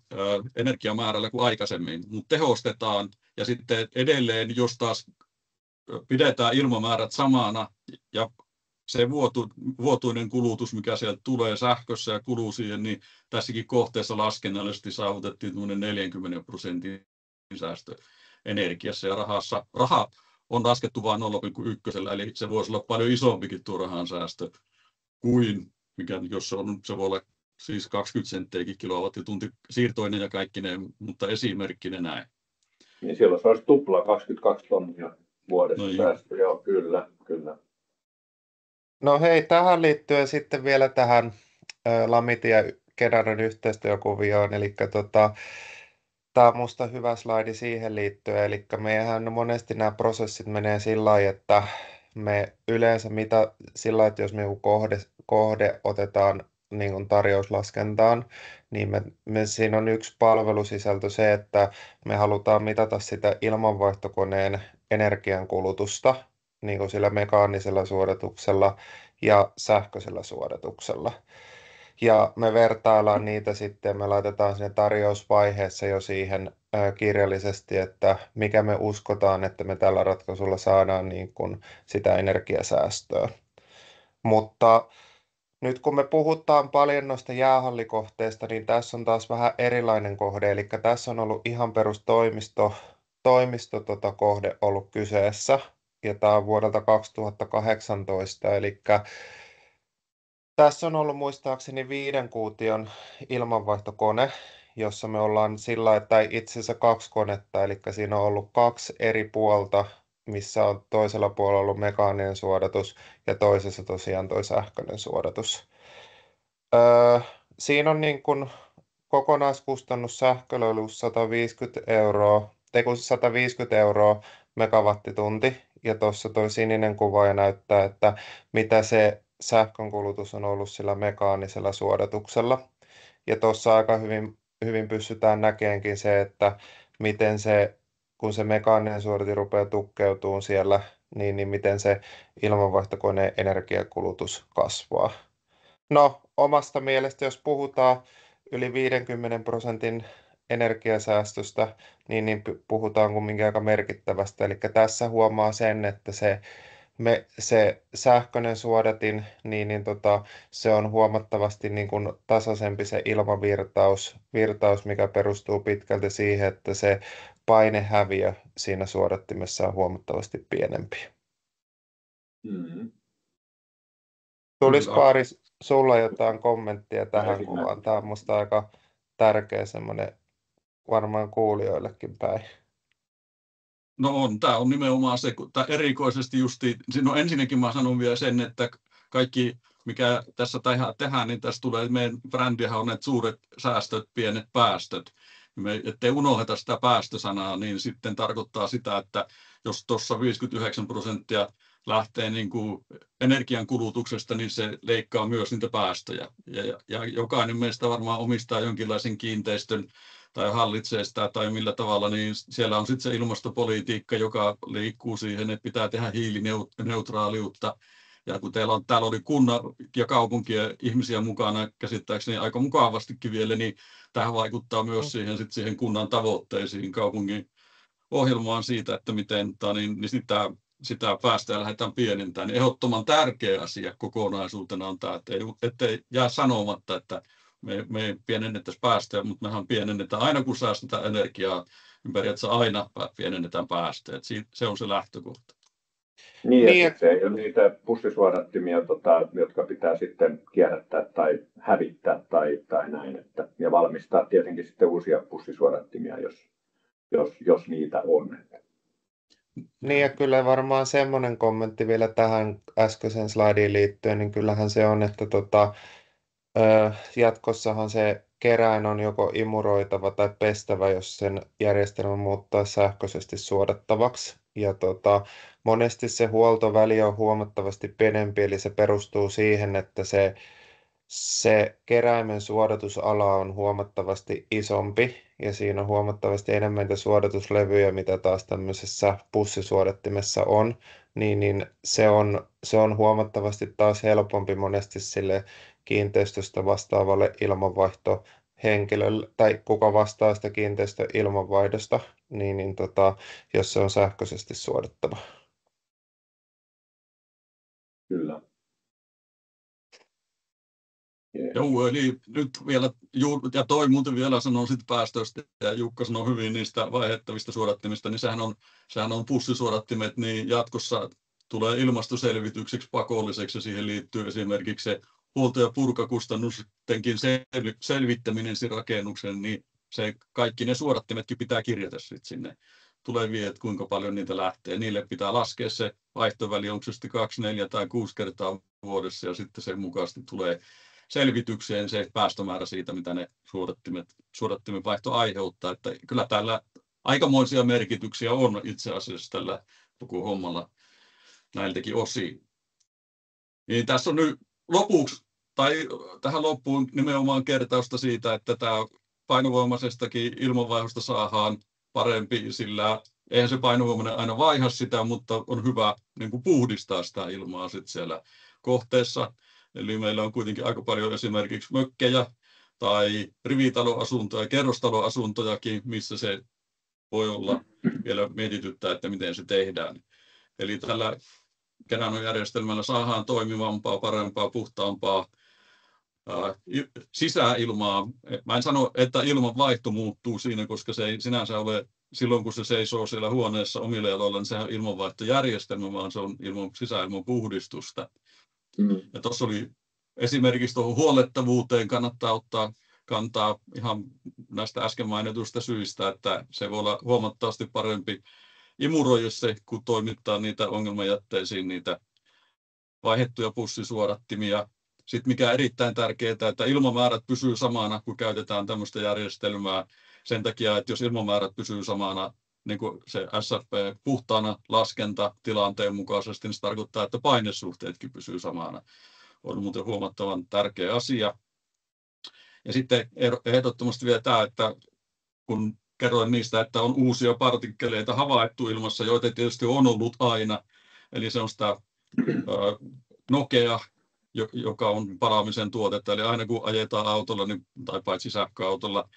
energiamäärällä kuin aikaisemmin, mutta tehostetaan ja sitten edelleen, jos taas pidetään ilmamäärät samana ja se vuotuinen kulutus, mikä sieltä tulee sähkössä ja kuluu siihen, niin tässäkin kohteessa laskennallisesti saavutettiin 40% säästö energiassa ja raha on laskettu vain 0,1, eli se voisi olla paljon isompikin tuo rahan säästö kuin mikä, jos se voi olla siis 20 senttiäkin kilowattitunti siirtoinen ja kaikki ne, mutta esimerkkinä näin. Niin silloin se olisi tupla 22 tonnia vuodessa säästö, joo, kyllä. No hei, tähän liittyen sitten vielä tähän Lamitin ja Kenaron yhteistyökuvioon, eli tämä on minusta hyvä slaidi siihen liittyen, eli meidän monesti nämä prosessit menee sillä lailla, että me yleensä sillä lailla, että jos me kohde otetaan niin kuin tarjouslaskentaan, niin siinä on yksi palvelusisältö se, että me halutaan mitata sitä ilmanvaihtokoneen energiankulutusta niin kuin sillä mekaanisella suodatuksella ja sähköisellä suodatuksella. Ja me vertaillaan niitä sitten, me laitetaan sinne tarjousvaiheessa jo siihen kirjallisesti, että mikä me uskotaan, että me tällä ratkaisulla saadaan niin kuin sitä energiasäästöä. Mutta nyt kun me puhutaan paljon noista jäähallikohteista, niin tässä on taas vähän erilainen kohde, eli tässä on ollut ihan kohde ollut kyseessä, ja tämä on vuodelta 2018, eli tässä on ollut muistaakseni 5 kuution ilmanvaihtokone, jossa me ollaan sillä, että itse asiassa 2 konetta, eli siinä on ollut 2 eri puolta, missä on toisella puolella ollut mekaaninen suodatus ja toisessa tosiaan tuo sähköinen suodatus. Siinä on niin kuin kokonaiskustannus sähköllä ollut 150 euroa megawattitunti, ja tuossa tuo sininen kuva näyttää, että mitä se sähkönkulutus on ollut sillä mekaanisella suodatuksella. Ja tuossa aika hyvin pystytään näkeenkin se, että miten se, kun se mekaaninen suodati rupeaa tukkeutumaan siellä, niin miten se ilmanvaihtokoneen energiakulutus kasvaa. No, omasta mielestä, jos puhutaan yli 50% energiasäästöstä, niin puhutaan kumminkin aika merkittävästä. Eli tässä huomaa sen, että se sähköinen suodatin, se on huomattavasti niin kuin tasaisempi se ilmavirtaus, mikä perustuu pitkälti siihen, että se painehäviö siinä suodattimessa on huomattavasti pienempi. Mm-hmm. Tulisiko Ari sulla jotain kommenttia tähän kuvaan? Tämä on minusta aika tärkeä semmoinen varmaan kuulijoillekin päin. No on, tämä on nimenomaan se, kun erikoisesti no ensinnäkin mä sanon vielä sen, että kaikki mikä tässä tehdään, niin tässä tulee, meidän brändihän on ne suuret säästöt, pienet päästöt. Ettei unohdeta sitä päästösanaa, niin sitten tarkoittaa sitä, että jos tuossa 59% lähtee niin kuin energiankulutuksesta, niin se leikkaa myös niitä päästöjä. Ja jokainen meistä varmaan omistaa jonkinlaisen kiinteistön tai hallitsee sitä tai millä tavalla, niin siellä on sitten se ilmastopolitiikka, joka liikkuu siihen, että pitää tehdä hiilineutraaliutta. Ja kun täällä oli kunnan ja kaupunkien ihmisiä mukana käsittääkseni aika mukavastikin vielä, niin tähän vaikuttaa myös siihen kunnan tavoitteisiin, kaupungin ohjelmaan siitä, että miten niin sitä päästöjä lähdetään pienentämään. Ehdottoman tärkeä asia kokonaisuutena on tämä, ettei jää sanomatta, että me pienennettäisiin päästöjä, mutta mehän pienennetään aina, kun säästetään energiaa, periaatteessa aina pienennetään päästöjä. Se on se lähtökohta. Niin, ja se ei ole niitä pussisuodattimia, jotka pitää sitten kierrättää tai hävittää tai näin. Ja valmistaa tietenkin sitten uusia pussisuodattimia, jos niitä on. Niin ja kyllä varmaan semmoinen kommentti vielä tähän äskeiseen slaidiin liittyen, niin kyllähän se on, että jatkossahan se keräin on joko imuroitava tai pestävä, jos sen järjestelmä muuttaa sähköisesti suodattavaksi. Ja monesti se huoltoväli on huomattavasti pienempi, eli se perustuu siihen, että se keräimen suodatusala on huomattavasti isompi ja siinä on huomattavasti enemmän niitä suodatuslevyjä, mitä taas tämmöisessä pussisuodattimessa on, niin se on huomattavasti taas helpompi monesti sille kiinteistöstä vastaavalle ilmanvaihtohenkilölle tai kuka vastaa sitä kiinteistön ilmanvaihdosta, jos se on sähköisesti suodattava. Kyllä. Joo, eli nyt vielä, ja toi muuten vielä sanoo sitten päästöistä, ja Jukka sanoi hyvin niistä vaihettavista suodattimista, niin sehän on pussisuodattimet, niin jatkossa tulee ilmastoselvitykseksi pakolliseksi, ja siihen liittyy esimerkiksi se huolto- ja purkakustannustenkin selvittäminen siinä rakennuksen, niin kaikki ne suodattimetkin pitää kirjata sitten sinne tuleviin, että kuinka paljon niitä lähtee. Niille pitää laskea se vaihtoväli, onko se sitten 2, 4 tai 6 kertaa vuodessa, ja sitten sen mukaisesti tulee selvitykseen se päästömäärä siitä, mitä ne suodattimen vaihto aiheuttaa. Että kyllä täällä aikamoisia merkityksiä on itse asiassa tällä koko hommalla näiltäkin osin. Niin tässä on nyt lopuksi, tai tähän loppuun nimenomaan kertausta siitä, että tämä painovoimaisestakin ilmanvaihdosta saadaan parempi, sillä eihän se painovoimainen aina vaiha sitä, mutta on hyvä niin kuin puhdistaa sitä ilmaa sitten siellä kohteessa. Eli meillä on kuitenkin aika paljon esimerkiksi mökkejä tai rivitaloasuntoja, kerrostaloasuntojakin, missä se voi olla vielä mietityttää, että miten se tehdään. Eli tällä Kenano-järjestelmällä saadaan toimivampaa, parempaa, puhtaampaa sisäilmaa. Mä en sano, että ilmanvaihto muuttuu siinä, koska se ei sinänsä ole silloin, kun se seisoo siellä huoneessa omilla jaloilla, niin sehän on ilmanvaihtojärjestelmä, vaan se on sisäilman puhdistusta. Ja tuossa oli esimerkiksi tuohon huollettavuuteen kannattaa ottaa kantaa ihan näistä äsken mainituista syistä, että se voi olla huomattavasti parempi imuroijassa, kun toimittaa niitä ongelmajätteisiin, niitä vaihdettuja pussisuodattimia. Sitten mikä erittäin tärkeää, että ilmamäärät pysyy samana, kun käytetään tämmöistä järjestelmää. Sen takia, että jos ilmamäärät pysyy samana, niin kuin se SFP puhtaana laskentatilanteen mukaisesti, niin se tarkoittaa, että painesuhteetkin pysyy samana. On muuten huomattavan tärkeä asia. Ja sitten ehdottomasti vielä tämä, että kun kerroin niistä, että on uusia partikkeleita havaittu ilmassa, joita tietysti on ollut aina. Eli se on sitä Nokea, joka on palaamisen tuotetta. Eli aina kun ajetaan autolla, tai paitsi sähköautolla,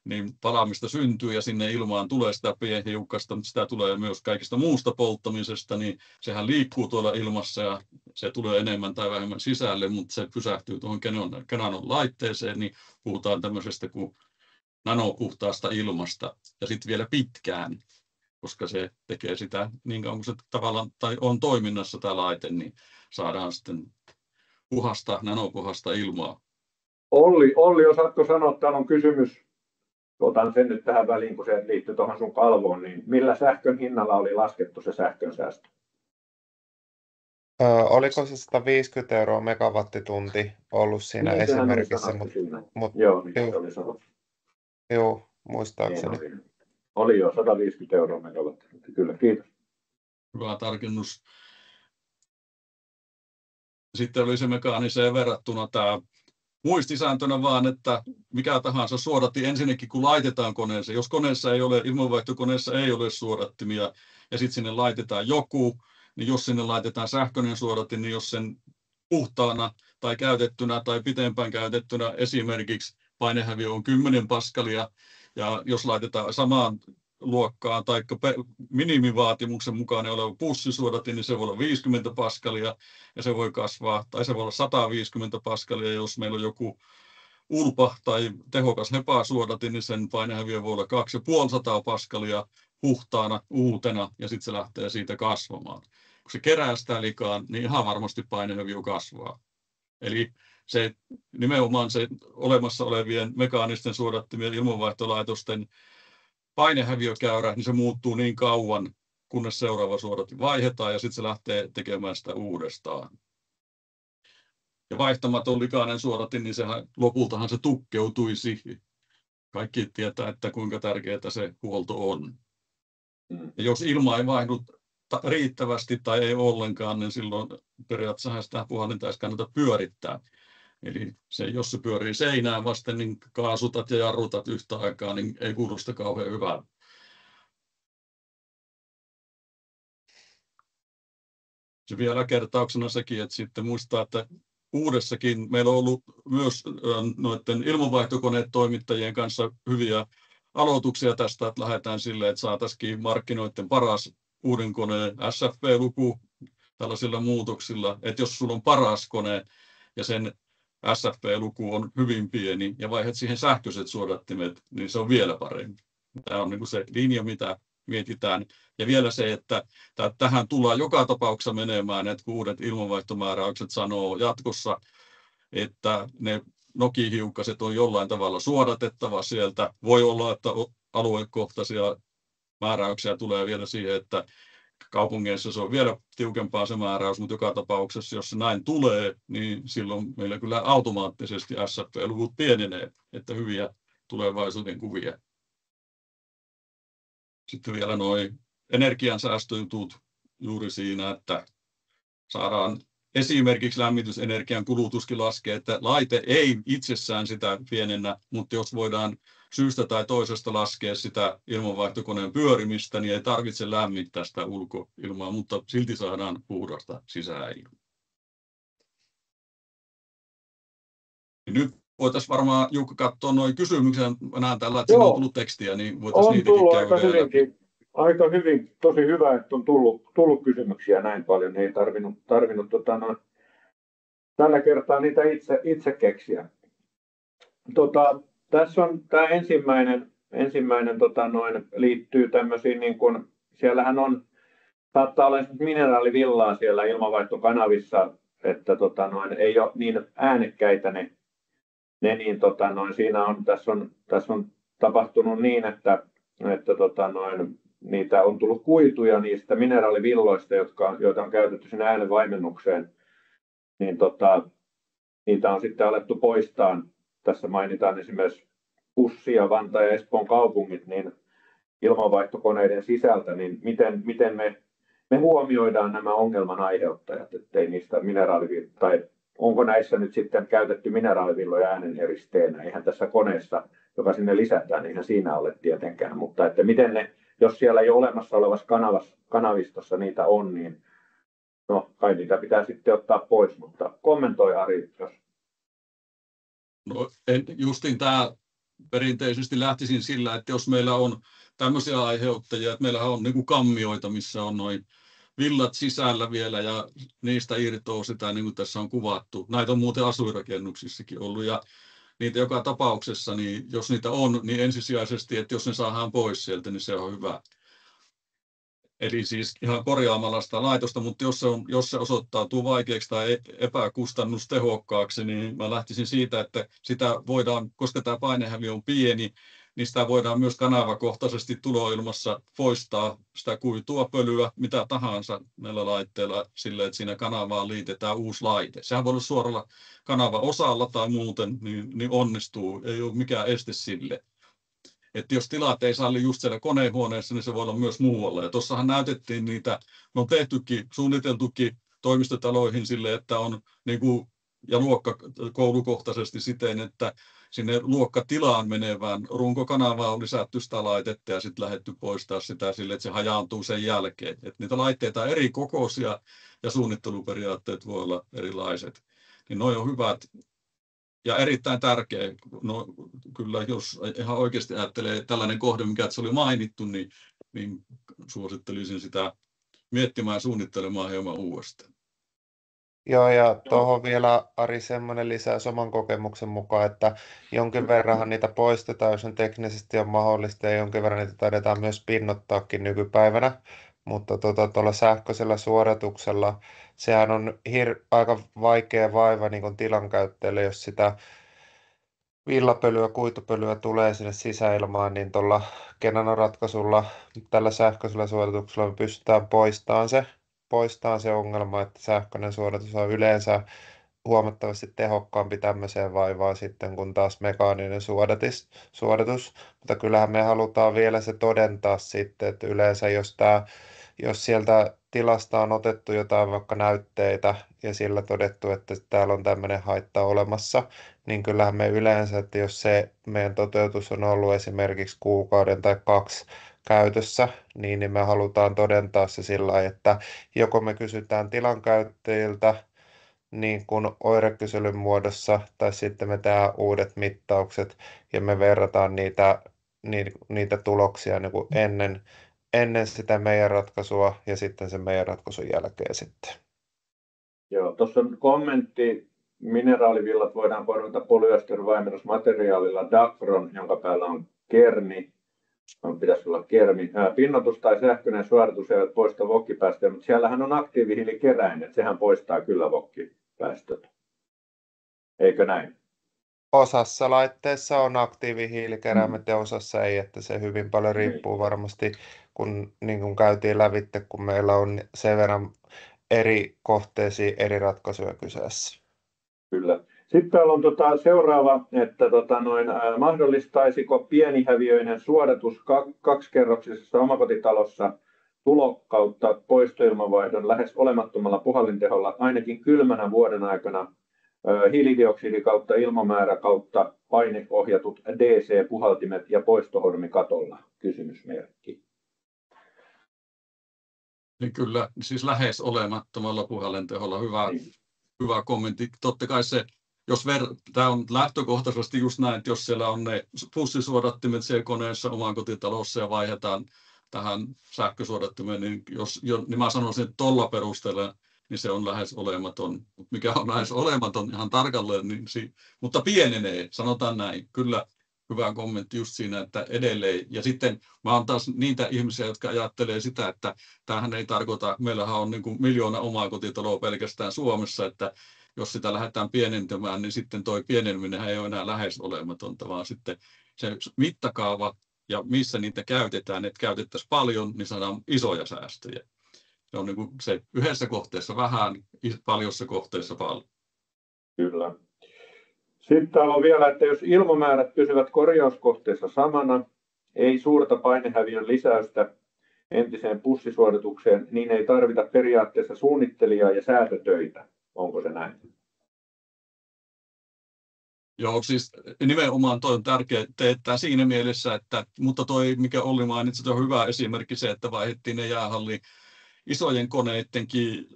niin palaamista syntyy ja sinne ilmaan tulee sitä pienhiukkasta, mutta sitä tulee myös kaikista muusta polttamisesta, niin sehän liikkuu tuolla ilmassa ja se tulee enemmän tai vähemmän sisälle, mutta se pysähtyy tuohon Kenanon laitteeseen, niin puhutaan tämmöisestä kuin nanopuhtaasta ilmasta ja sitten vielä pitkään, koska se tekee sitä niin kauan kuin se tavallaan tai on toiminnassa tämä laite, niin saadaan sitten nanopuhasta ilmaa. Olli, osaatko sanoa, että täällä on kysymys, otan sen nyt tähän väliin, kun se liittyy tuohon sun kalvoon, niin millä sähkön hinnalla oli laskettu se sähkönsäästö? Oliko se 150 € megawattitunti ollut siinä Niin, sehän oli esimerkissä, sanottu siinä. mutta Joo, niin se oli sanottu. Niin muistaakseni. oli jo 150 € megawattitunti. Kyllä, kiitos. Hyvä tarkennus. Sitten oli se mekaaniseen verrattuna tämä muistisääntönä vaan, että mikä tahansa suodatti ensinnäkin kun laitetaan koneeseen. Jos koneessa ei ole, ilmanvaihtokoneessa ei ole suodattimia ja sitten sinne laitetaan joku, niin jos sinne laitetaan sähköinen suodatin, niin jos sen puhtaana tai käytettynä tai pitempään käytettynä esimerkiksi painehäviö on 10 paskalia ja jos laitetaan samaan luokkaan tai minimivaatimuksen mukainen oleva pussisuodatin, niin se voi olla 50 paskalia ja se voi kasvaa, tai se voi olla 150 paskalia, jos meillä on joku ulpa tai tehokas hepasuodatin, niin sen painehäviö voi olla 250 paskalia puhtaana, uutena, ja sitten se lähtee siitä kasvamaan. Kun se kerää sitä likaa, niin ihan varmasti painehäviö kasvaa. Eli se nimenomaan se olemassa olevien mekaanisten suodattimien ilmanvaihtolaitosten painehäviökäyrä, niin se muuttuu niin kauan, kunnes seuraava suodatin vaihdetaan ja sitten se lähtee tekemään sitä uudestaan. Ja vaihtamaton likainen suodatin, niin sehän, lopultahan se tukkeutuisi. Kaikki tietää, että kuinka tärkeää se huolto on. Ja jos ilma ei vaihdu riittävästi tai ei ollenkaan, niin silloin periaatteessa sitä puhallinta ei kannata pyörittää. Eli jos se pyörii seinään vasten, niin kaasutat ja jarrutat yhtä aikaa, niin ei kuulosta kauhean hyvää. Se vielä kertauksena sekin, että sitten muistaa, että uudessakin meillä on ollut myös noiden ilmanvaihtokoneet toimittajien kanssa hyviä aloituksia tästä, että lähdetään silleen, että saataisiin markkinoiden paras uuden koneen SFP-luku tällaisilla muutoksilla, että jos sulla on paras kone ja sen SFP-luku on hyvin pieni ja vaihdat siihen sähköiset suodattimet, niin se on vielä parempi. Tämä on niin kuin se linja, mitä mietitään. Ja vielä se, että tähän tullaan joka tapauksessa menemään, että kun uudet ilmanvaihtomääräykset sanoo jatkossa, että ne nokihiukkaset on jollain tavalla suodatettava sieltä. Voi olla, että aluekohtaisia määräyksiä tulee vielä siihen, että kaupungeissa se on vielä tiukempaa se määräys, mutta joka tapauksessa, jos se näin tulee, niin silloin meillä kyllä automaattisesti SFP-luvut pienenee, että hyviä tulevaisuuden kuvia. Sitten vielä nuo energiansäästöjutut juuri siinä, että saadaan esimerkiksi lämmitysenergian kulutuskin laskea, että laite ei itsessään sitä pienennä, mutta jos voidaan syystä tai toisesta laskea sitä ilmanvaihtokoneen pyörimistä, niin ei tarvitse lämmittää sitä ulkoilmaa, mutta silti saadaan puhdasta sisäilmaa. Nyt voitaisiin varmaan Jukka katsoa noin kysymyksiä. Mä näen tällä, että siinä on tullut tekstiä, niin voitaisiin niitäkin käydä. Aika hyvin, tosi hyvä, että on tullut kysymyksiä näin paljon. Ei tarvinnut tällä kertaa niitä itse keksiä. Tässä on tämä ensimmäinen liittyy tämmöisiin, niin kuin, siellähän saattaa olla mineraalivillaa siellä ilmanvaihtokanavissa, että ei ole niin äänekkäitä ne niin, tässä on tapahtunut niin, että niitä on tullut kuituja niistä mineraalivilloista, joita on käytetty sinne äänenvaimennukseen, niin niitä on sitten alettu poistaa. Tässä mainitaan esimerkiksi Pussi ja Vantaa ja Espoon kaupungit niin ilmanvaihtokoneiden sisältä, niin miten me huomioidaan nämä ongelman aiheuttajat, ettei niistä tai onko näissä nyt sitten käytetty mineraalivilloja äänenheristeenä? Eihän tässä koneessa, joka sinne lisätään, eihän siinä ole tietenkään, mutta että miten ne, jos siellä ei ole olemassa olevassa kanavistossa niitä on, niin no kai niitä pitää sitten ottaa pois, mutta kommentoi Ari, jos. No justiin tämä perinteisesti lähtisin sillä, että jos meillä on tämmöisiä aiheuttajia, että meillähän on niin kuin kammioita, missä on noin villat sisällä vielä ja niistä irtoaa sitä, niin kuin tässä on kuvattu. Näitä on muuten asuinrakennuksissakin ollut ja niitä joka tapauksessa, niin jos niitä on, niin ensisijaisesti, että jos ne saadaan pois sieltä, niin se on hyvä. Eli siis ihan korjaamalla sitä laitosta, mutta jos se osoittautuu vaikeaksi tai epäkustannustehokkaaksi, niin mä lähtisin siitä, että sitä voidaan, koska tämä painehäviö on pieni, niin sitä voidaan myös kanavakohtaisesti tuloilmassa poistaa sitä kuitua, pölyä, mitä tahansa näillä laitteilla sillä, että siinä kanavaan liitetään uusi laite. Sehän voi olla suoralla kanavaosalla tai muuten, niin onnistuu, ei ole mikään este sille. Että jos tilat ei salli just siellä konehuoneessa, niin se voi olla myös muualla. Ja tuossahan näytettiin niitä, me on tehtykin, suunniteltukin toimistotaloihin sille, että on niin kuin, ja luokkakoulukohtaisesti siten, että sinne luokkatilaan menevään runkokanavaan on lisätty sitä laitetta ja sitten lähdetty poistaa sitä sille, että se hajaantuu sen jälkeen. Että niitä laitteita on eri kokoisia ja suunnitteluperiaatteet voi olla erilaiset. Niin noi on hyvät. Ja erittäin tärkeä, no kyllä jos ihan oikeasti ajattelee tällainen kohde, mikä se oli mainittu, niin suosittelisin sitä miettimään ja suunnittelemaan hieman uudestaan. Joo, ja tuohon vielä Ari semmoinen lisäys oman kokemuksen mukaan, että jonkin verran niitä poistetaan, jos on teknisesti on mahdollista, ja jonkin verran niitä taidetaan myös pinnoittaakin nykypäivänä. Mutta tuolla sähköisellä suorituksella sehän on aika vaikea vaiva niin kuin tilankäyttäjälle, jos sitä villapölyä, kuitupölyä tulee sinne sisäilmaan, niin tuolla Genano-ratkaisulla, tällä sähköisellä suorituksella me pystytään poistamaan se ongelma, että sähköinen suoritus on yleensä huomattavasti tehokkaampi tämmöiseen vaivaan sitten kuin taas mekaaninen suoritus. Mutta kyllähän me halutaan vielä se todentaa sitten, että yleensä jos sieltä tilasta on otettu jotain vaikka näytteitä ja sillä todettu, että täällä on tämmöinen haitta olemassa, niin kyllähän me yleensä, että jos se meidän toteutus on ollut esimerkiksi kuukauden tai 2 käytössä, niin me halutaan todentaa se sillä lailla, että joko me kysytään tilankäyttäjiltä niin kuin oirekyselyn muodossa, tai sitten me tehdään uudet mittaukset ja me verrataan niitä tuloksia niin kuin ennen sitä meidän ratkaisua ja sitten sen meidän ratkaisun jälkeen sitten. Joo, tuossa on kommentti. Mineraalivillat voidaan korvata polyester-vaimerusmateriaalilla Dacron, jonka päällä on kermi. Pitäisi olla kermi. Pinnoitus tai sähköinen suoritus eivät poista vokkipäästöjä, mutta siellähän on aktiivihiilikeräin, että sehän poistaa kyllä vokkipäästöt. Eikö näin? Osassa laitteissa on aktiivihiilikeräimet ja osassa ei, että se hyvin paljon riippuu varmasti, kun niin kuin käytiin lävitse, kun meillä on sen verran eri kohteisiin eri ratkaisuja kyseessä. Kyllä. Sitten täällä on seuraava, että mahdollistaisiko pienihäviöinen suodatus kaksikerroksisessa omakotitalossa tulo kautta poistoilmanvaihdon lähes olemattomalla puhallinteholla ainakin kylmänä vuoden aikana hiilidioksidi kautta ilmamäärä kautta paineohjatut DC-puhaltimet ja poistohormi katolla? Kysymysmerkki. Niin kyllä, siis lähes olemattomalla puhallinteholla hyvä kommentti. Totta kai se, tämä on lähtökohtaisesti just näin, että jos siellä on ne pussisuodattimet siellä koneessa omakotitalossa ja vaihdetaan tähän sähkösuodattimeen, niin niin mä sanoisin, että tuolla perusteella niin se on lähes olematon. Mikä on lähes olematon ihan tarkalleen, mutta pienenee, sanotaan näin. Kyllä hyvä kommentti just siinä, että edelleen. Ja sitten mä oon taas niitä ihmisiä, jotka ajattelee sitä, että tämähän ei tarkoita, meillähän on niin kuin 1 miljoona omakotitaloa pelkästään Suomessa, että jos sitä lähdetään pienentämään, niin sitten tuo pieneneminen ei ole enää lähes olematonta, vaan sitten se mittakaava ja missä niitä käytetään, että käytettäisiin paljon, niin saadaan isoja säästöjä. Se on niin kuin se yhdessä kohteessa vähän, paljossa kohteessa paljon. Kyllä. Sitten täällä on vielä, että jos ilmamäärät pysyvät korjauskohteessa samana, ei suurta painehäviön lisäystä entiseen pussisuoritukseen, niin ei tarvita periaatteessa suunnittelijaa ja säätötöitä. Onko se näin? Joo, siis nimenomaan toi on tärkeää teettää siinä mielessä, mutta toi, mikä Olli mainitsi, on hyvä esimerkki se, että vaihdettiin ne jäähalliin isojen koneittenkin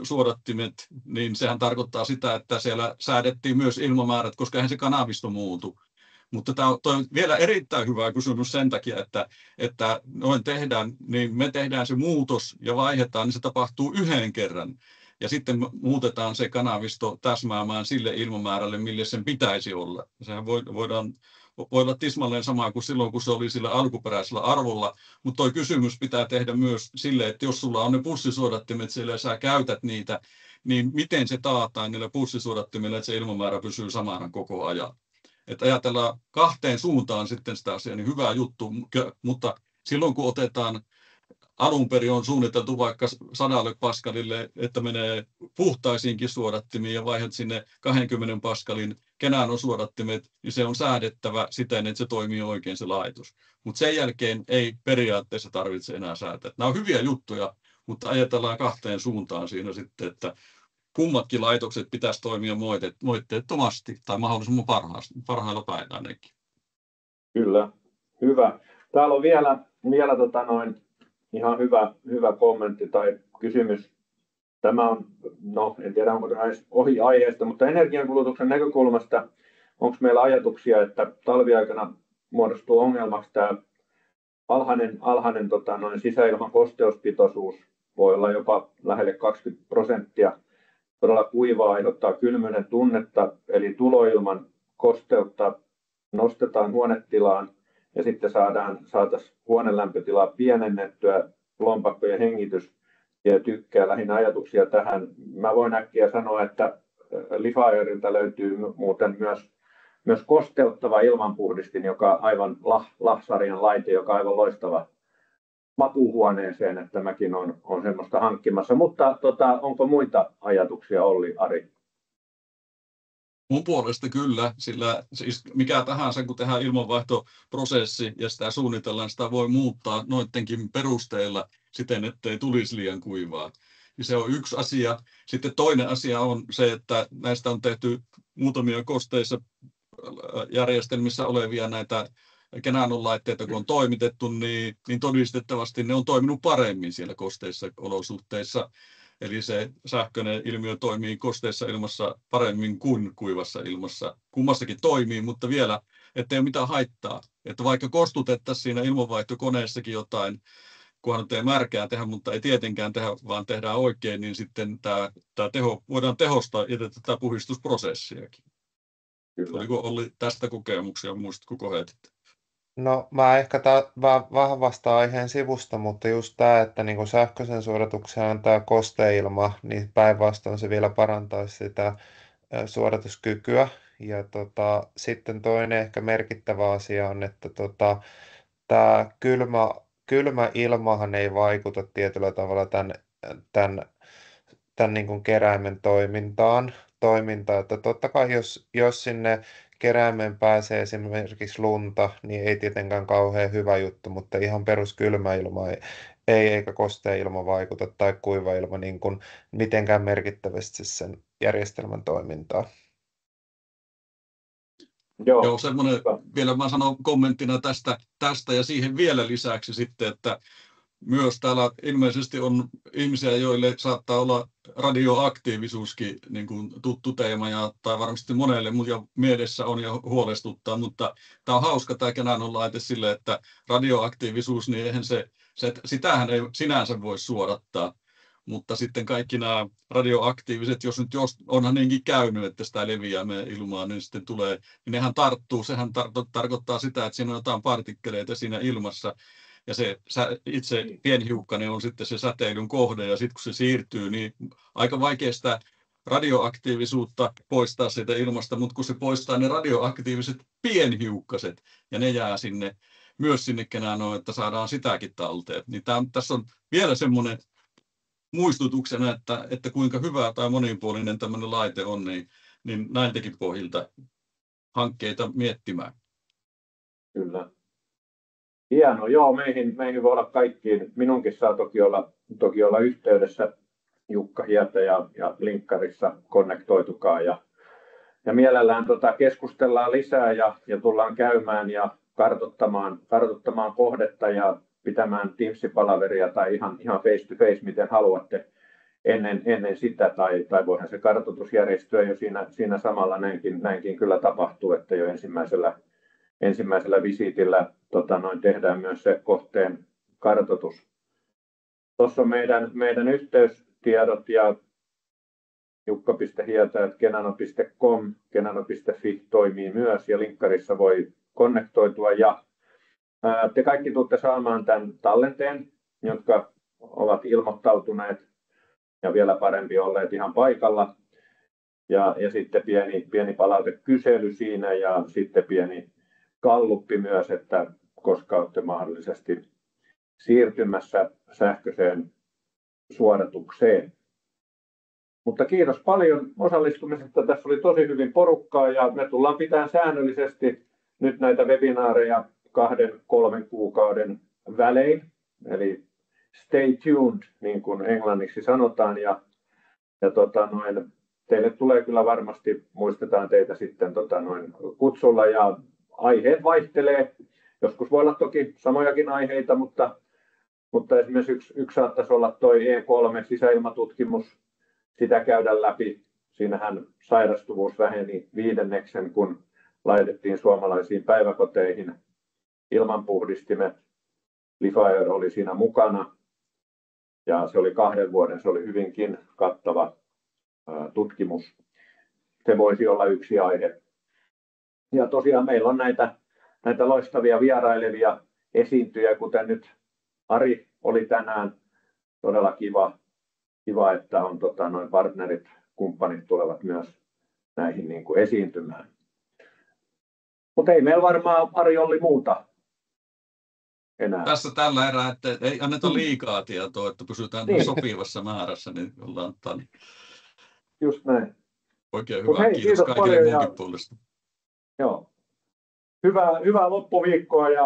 suodattimet, niin sehän tarkoittaa sitä, että siellä säädettiin myös ilmamäärät, koska eihän se kanavisto muutu. Mutta tämä on vielä erittäin hyvä kysymys sen takia, että noin tehdään, niin me tehdään se muutos ja vaihdetaan, niin se tapahtuu yhden kerran. Ja sitten muutetaan se kanavisto täsmäämään sille ilmamäärälle, mille sen pitäisi olla. Sehän voi olla tismalleen sama kuin silloin, kun se oli sillä alkuperäisellä arvolla, mutta tuo kysymys pitää tehdä myös sille, että jos sulla on ne pussisuodattimet siellä ja sä käytät niitä, niin miten se taataan niillä pussisuodattimilla, että se ilmamäärä pysyy samana koko ajan. että ajatellaan kahteen suuntaan sitten sitä asiaa, niin hyvä juttu, mutta silloin kun otetaan alun perin on suunniteltu vaikka 100 paskalille, että menee puhtaisiinkin suodattimiin ja vaihdat sinne 20 paskalin Kenano suodattimet, niin se on säädettävä siten, että se toimii oikein se laitos. Mutta sen jälkeen ei periaatteessa tarvitse enää säätää. Nämä on hyviä juttuja, mutta ajatellaan kahteen suuntaan siinä sitten, että kummatkin laitokset pitäisi toimia moitteettomasti tai mahdollisimman parhailla päin ainakin. Kyllä, hyvä. Täällä on vielä ihan hyvä kommentti tai kysymys. Tämä on, en tiedä onko tämä ohi aiheesta, mutta energiankulutuksen näkökulmasta onko meillä ajatuksia, että talviaikana muodostuu ongelmaksi tämä alhainen sisäilman kosteuspitoisuus, voi olla jopa lähelle 20%. Todella kuivaa aiheuttaa kylmyyden tunnetta, eli tuloilman kosteutta nostetaan huonetilaan ja sitten saataisiin huoneen lämpötilaa pienennettyä, lompakko ja hengitys ja tykkää lähinnä ajatuksia tähän. Mä voin äkkiä sanoa, että Lifaerilta löytyy muuten myös kosteuttava ilmanpuhdistin, joka aivan LAH-sarjan laite, joka on aivan loistava makuuhuoneeseen, että mäkin on semmoista hankkimassa. Mutta onko muita ajatuksia, Olli, Ari? Mun puolesta kyllä, sillä siis mikä tahansa, kun tehdään ilmanvaihtoprosessi ja sitä suunnitellaan, sitä voi muuttaa noidenkin perusteella siten, ettei tulisi liian kuivaa. Ja se on yksi asia. Sitten toinen asia on se, että näistä on tehty muutamia kosteissa järjestelmissä olevia näitä Kenanon laitteita, kun on toimitettu, niin todistettavasti ne on toiminut paremmin siellä kosteissa olosuhteissa. Eli se sähköinen ilmiö toimii kosteessa ilmassa paremmin kuin kuivassa ilmassa. Kummassakin toimii, mutta vielä, ettei ole mitään haittaa. Että vaikka kostutettaisiin siinä ilmanvaihtokoneessakin jotain, kunhan ei märkää tehdä, mutta ei tietenkään tehdä, vaan tehdään oikein, niin sitten tämä voidaan tehostaa tätä puhdistusprosessiakin. Kyllä. Oliko Olli tästä kokemuksia, muistatko kohetit? No mä ehkä vähän vastaan aiheen sivusta, mutta just tämä, että niinku sähköisen suodatuksen on tämä kosteilma, niin päinvastoin se vielä parantaisi sitä suodatuskykyä. Ja sitten toinen ehkä merkittävä asia on, että tämä kylmä ilmahan ei vaikuta tietyllä tavalla tämän niin kuin keräimen toimintaan. Että totta kai jos sinne keräimeen pääsee esimerkiksi lunta, niin ei tietenkään kauhean hyvä juttu, mutta ihan peruskylmä ilma ei eikä kostea ilma vaikuta tai kuiva ilma niin kuin mitenkään merkittävästi sen järjestelmän toimintaan. Joo, semmoinen vielä mä sanon kommenttina tästä ja siihen vielä lisäksi sitten, että myös täällä ilmeisesti on ihmisiä, joille saattaa olla radioaktiivisuuskin niin kuin tuttu teema, tai varmasti monelle ja mielessä on ja huolestuttaa, mutta tämä on hauska tämä Kenanon laite sille, että radioaktiivisuus, niin eihän sitähän ei sinänsä voi suodattaa, mutta sitten kaikki nämä radioaktiiviset, jos onhan niinkin käynyt, että sitä leviää meidän ilmaan, niin sitten tulee, niin nehän tarttuu, sehän tarkoittaa sitä, että siinä on jotain partikkeleita siinä ilmassa, ja se itse pienhiukkanen on sitten se säteilyn kohde, ja sitten kun se siirtyy, niin aika vaikea sitä radioaktiivisuutta poistaa siitä ilmasta, mutta kun se poistaa ne radioaktiiviset pienhiukkaset, ja ne jää myös sinne Kenanoon, että saadaan sitäkin talteen. Niin tässä on vielä semmoinen muistutuksena, että kuinka hyvä tai monipuolinen tämmöinen laite on, niin näiltäkin pohjilta hankkeita miettimään. Kyllä. Hienoa. Joo, meihin voi olla kaikkiin. Minunkin saa toki olla yhteydessä Jukka Hietä ja linkkarissa konnektoitukaa. Ja mielellään keskustellaan lisää ja tullaan käymään ja kartoittamaan kohdetta ja pitämään Teams-palaveria tai ihan face to face, miten haluatte ennen sitä, tai voihan se kartoitus järjestyä jo siinä samalla, näinkin kyllä tapahtuu, että jo ensimmäisellä visiitillä tehdään myös se kohteen kartoitus. Tuossa on meidän yhteystiedot ja jukka.hietä@kenano.com, kenano.fi toimii myös ja linkkarissa voi konnektoitua ja te kaikki tulette saamaan tämän tallenteen, jotka ovat ilmoittautuneet ja vielä parempi olleet ihan paikalla. ja sitten pieni palautekysely siinä ja sitten pieni galluppi myös, että koska olette mahdollisesti siirtymässä sähköiseen suoritukseen. Mutta kiitos paljon osallistumisesta. Tässä oli tosi hyvin porukkaa ja me tullaan pitämään säännöllisesti nyt näitä webinaareja 2-3 kuukauden välein. Eli stay tuned, niin kuin englanniksi sanotaan. Teille tulee kyllä varmasti, muistetaan teitä sitten kutsulla ja aiheet vaihtelee. Joskus voi olla toki samojakin aiheita, mutta esimerkiksi yksi saattaisi olla tuo E3 sisäilmatutkimus, sitä käydä läpi. Siinähän sairastuvuus väheni 5, kun laitettiin suomalaisiin päiväkoteihin ilmanpuhdistimet. Lifair oli siinä mukana ja se oli 2 vuoden, se oli hyvinkin kattava tutkimus. Se voisi olla yksi aihe. Ja tosiaan meillä on näitä loistavia vierailevia esiintyjä, kuten nyt Ari oli tänään. Todella kiva että on partnerit, kumppanit tulevat myös näihin niin kuin esiintymään. Mutta ei meillä varmaan Ari-Olli muuta enää. Tässä tällä erää, että ei anneta liikaa tietoa, että pysytään niin sopivassa määrässä, niin ollaan just näin. Oikein hyvä. Kiitos kaikille munkin puolesta. Joo. Hyvää loppuviikkoa ja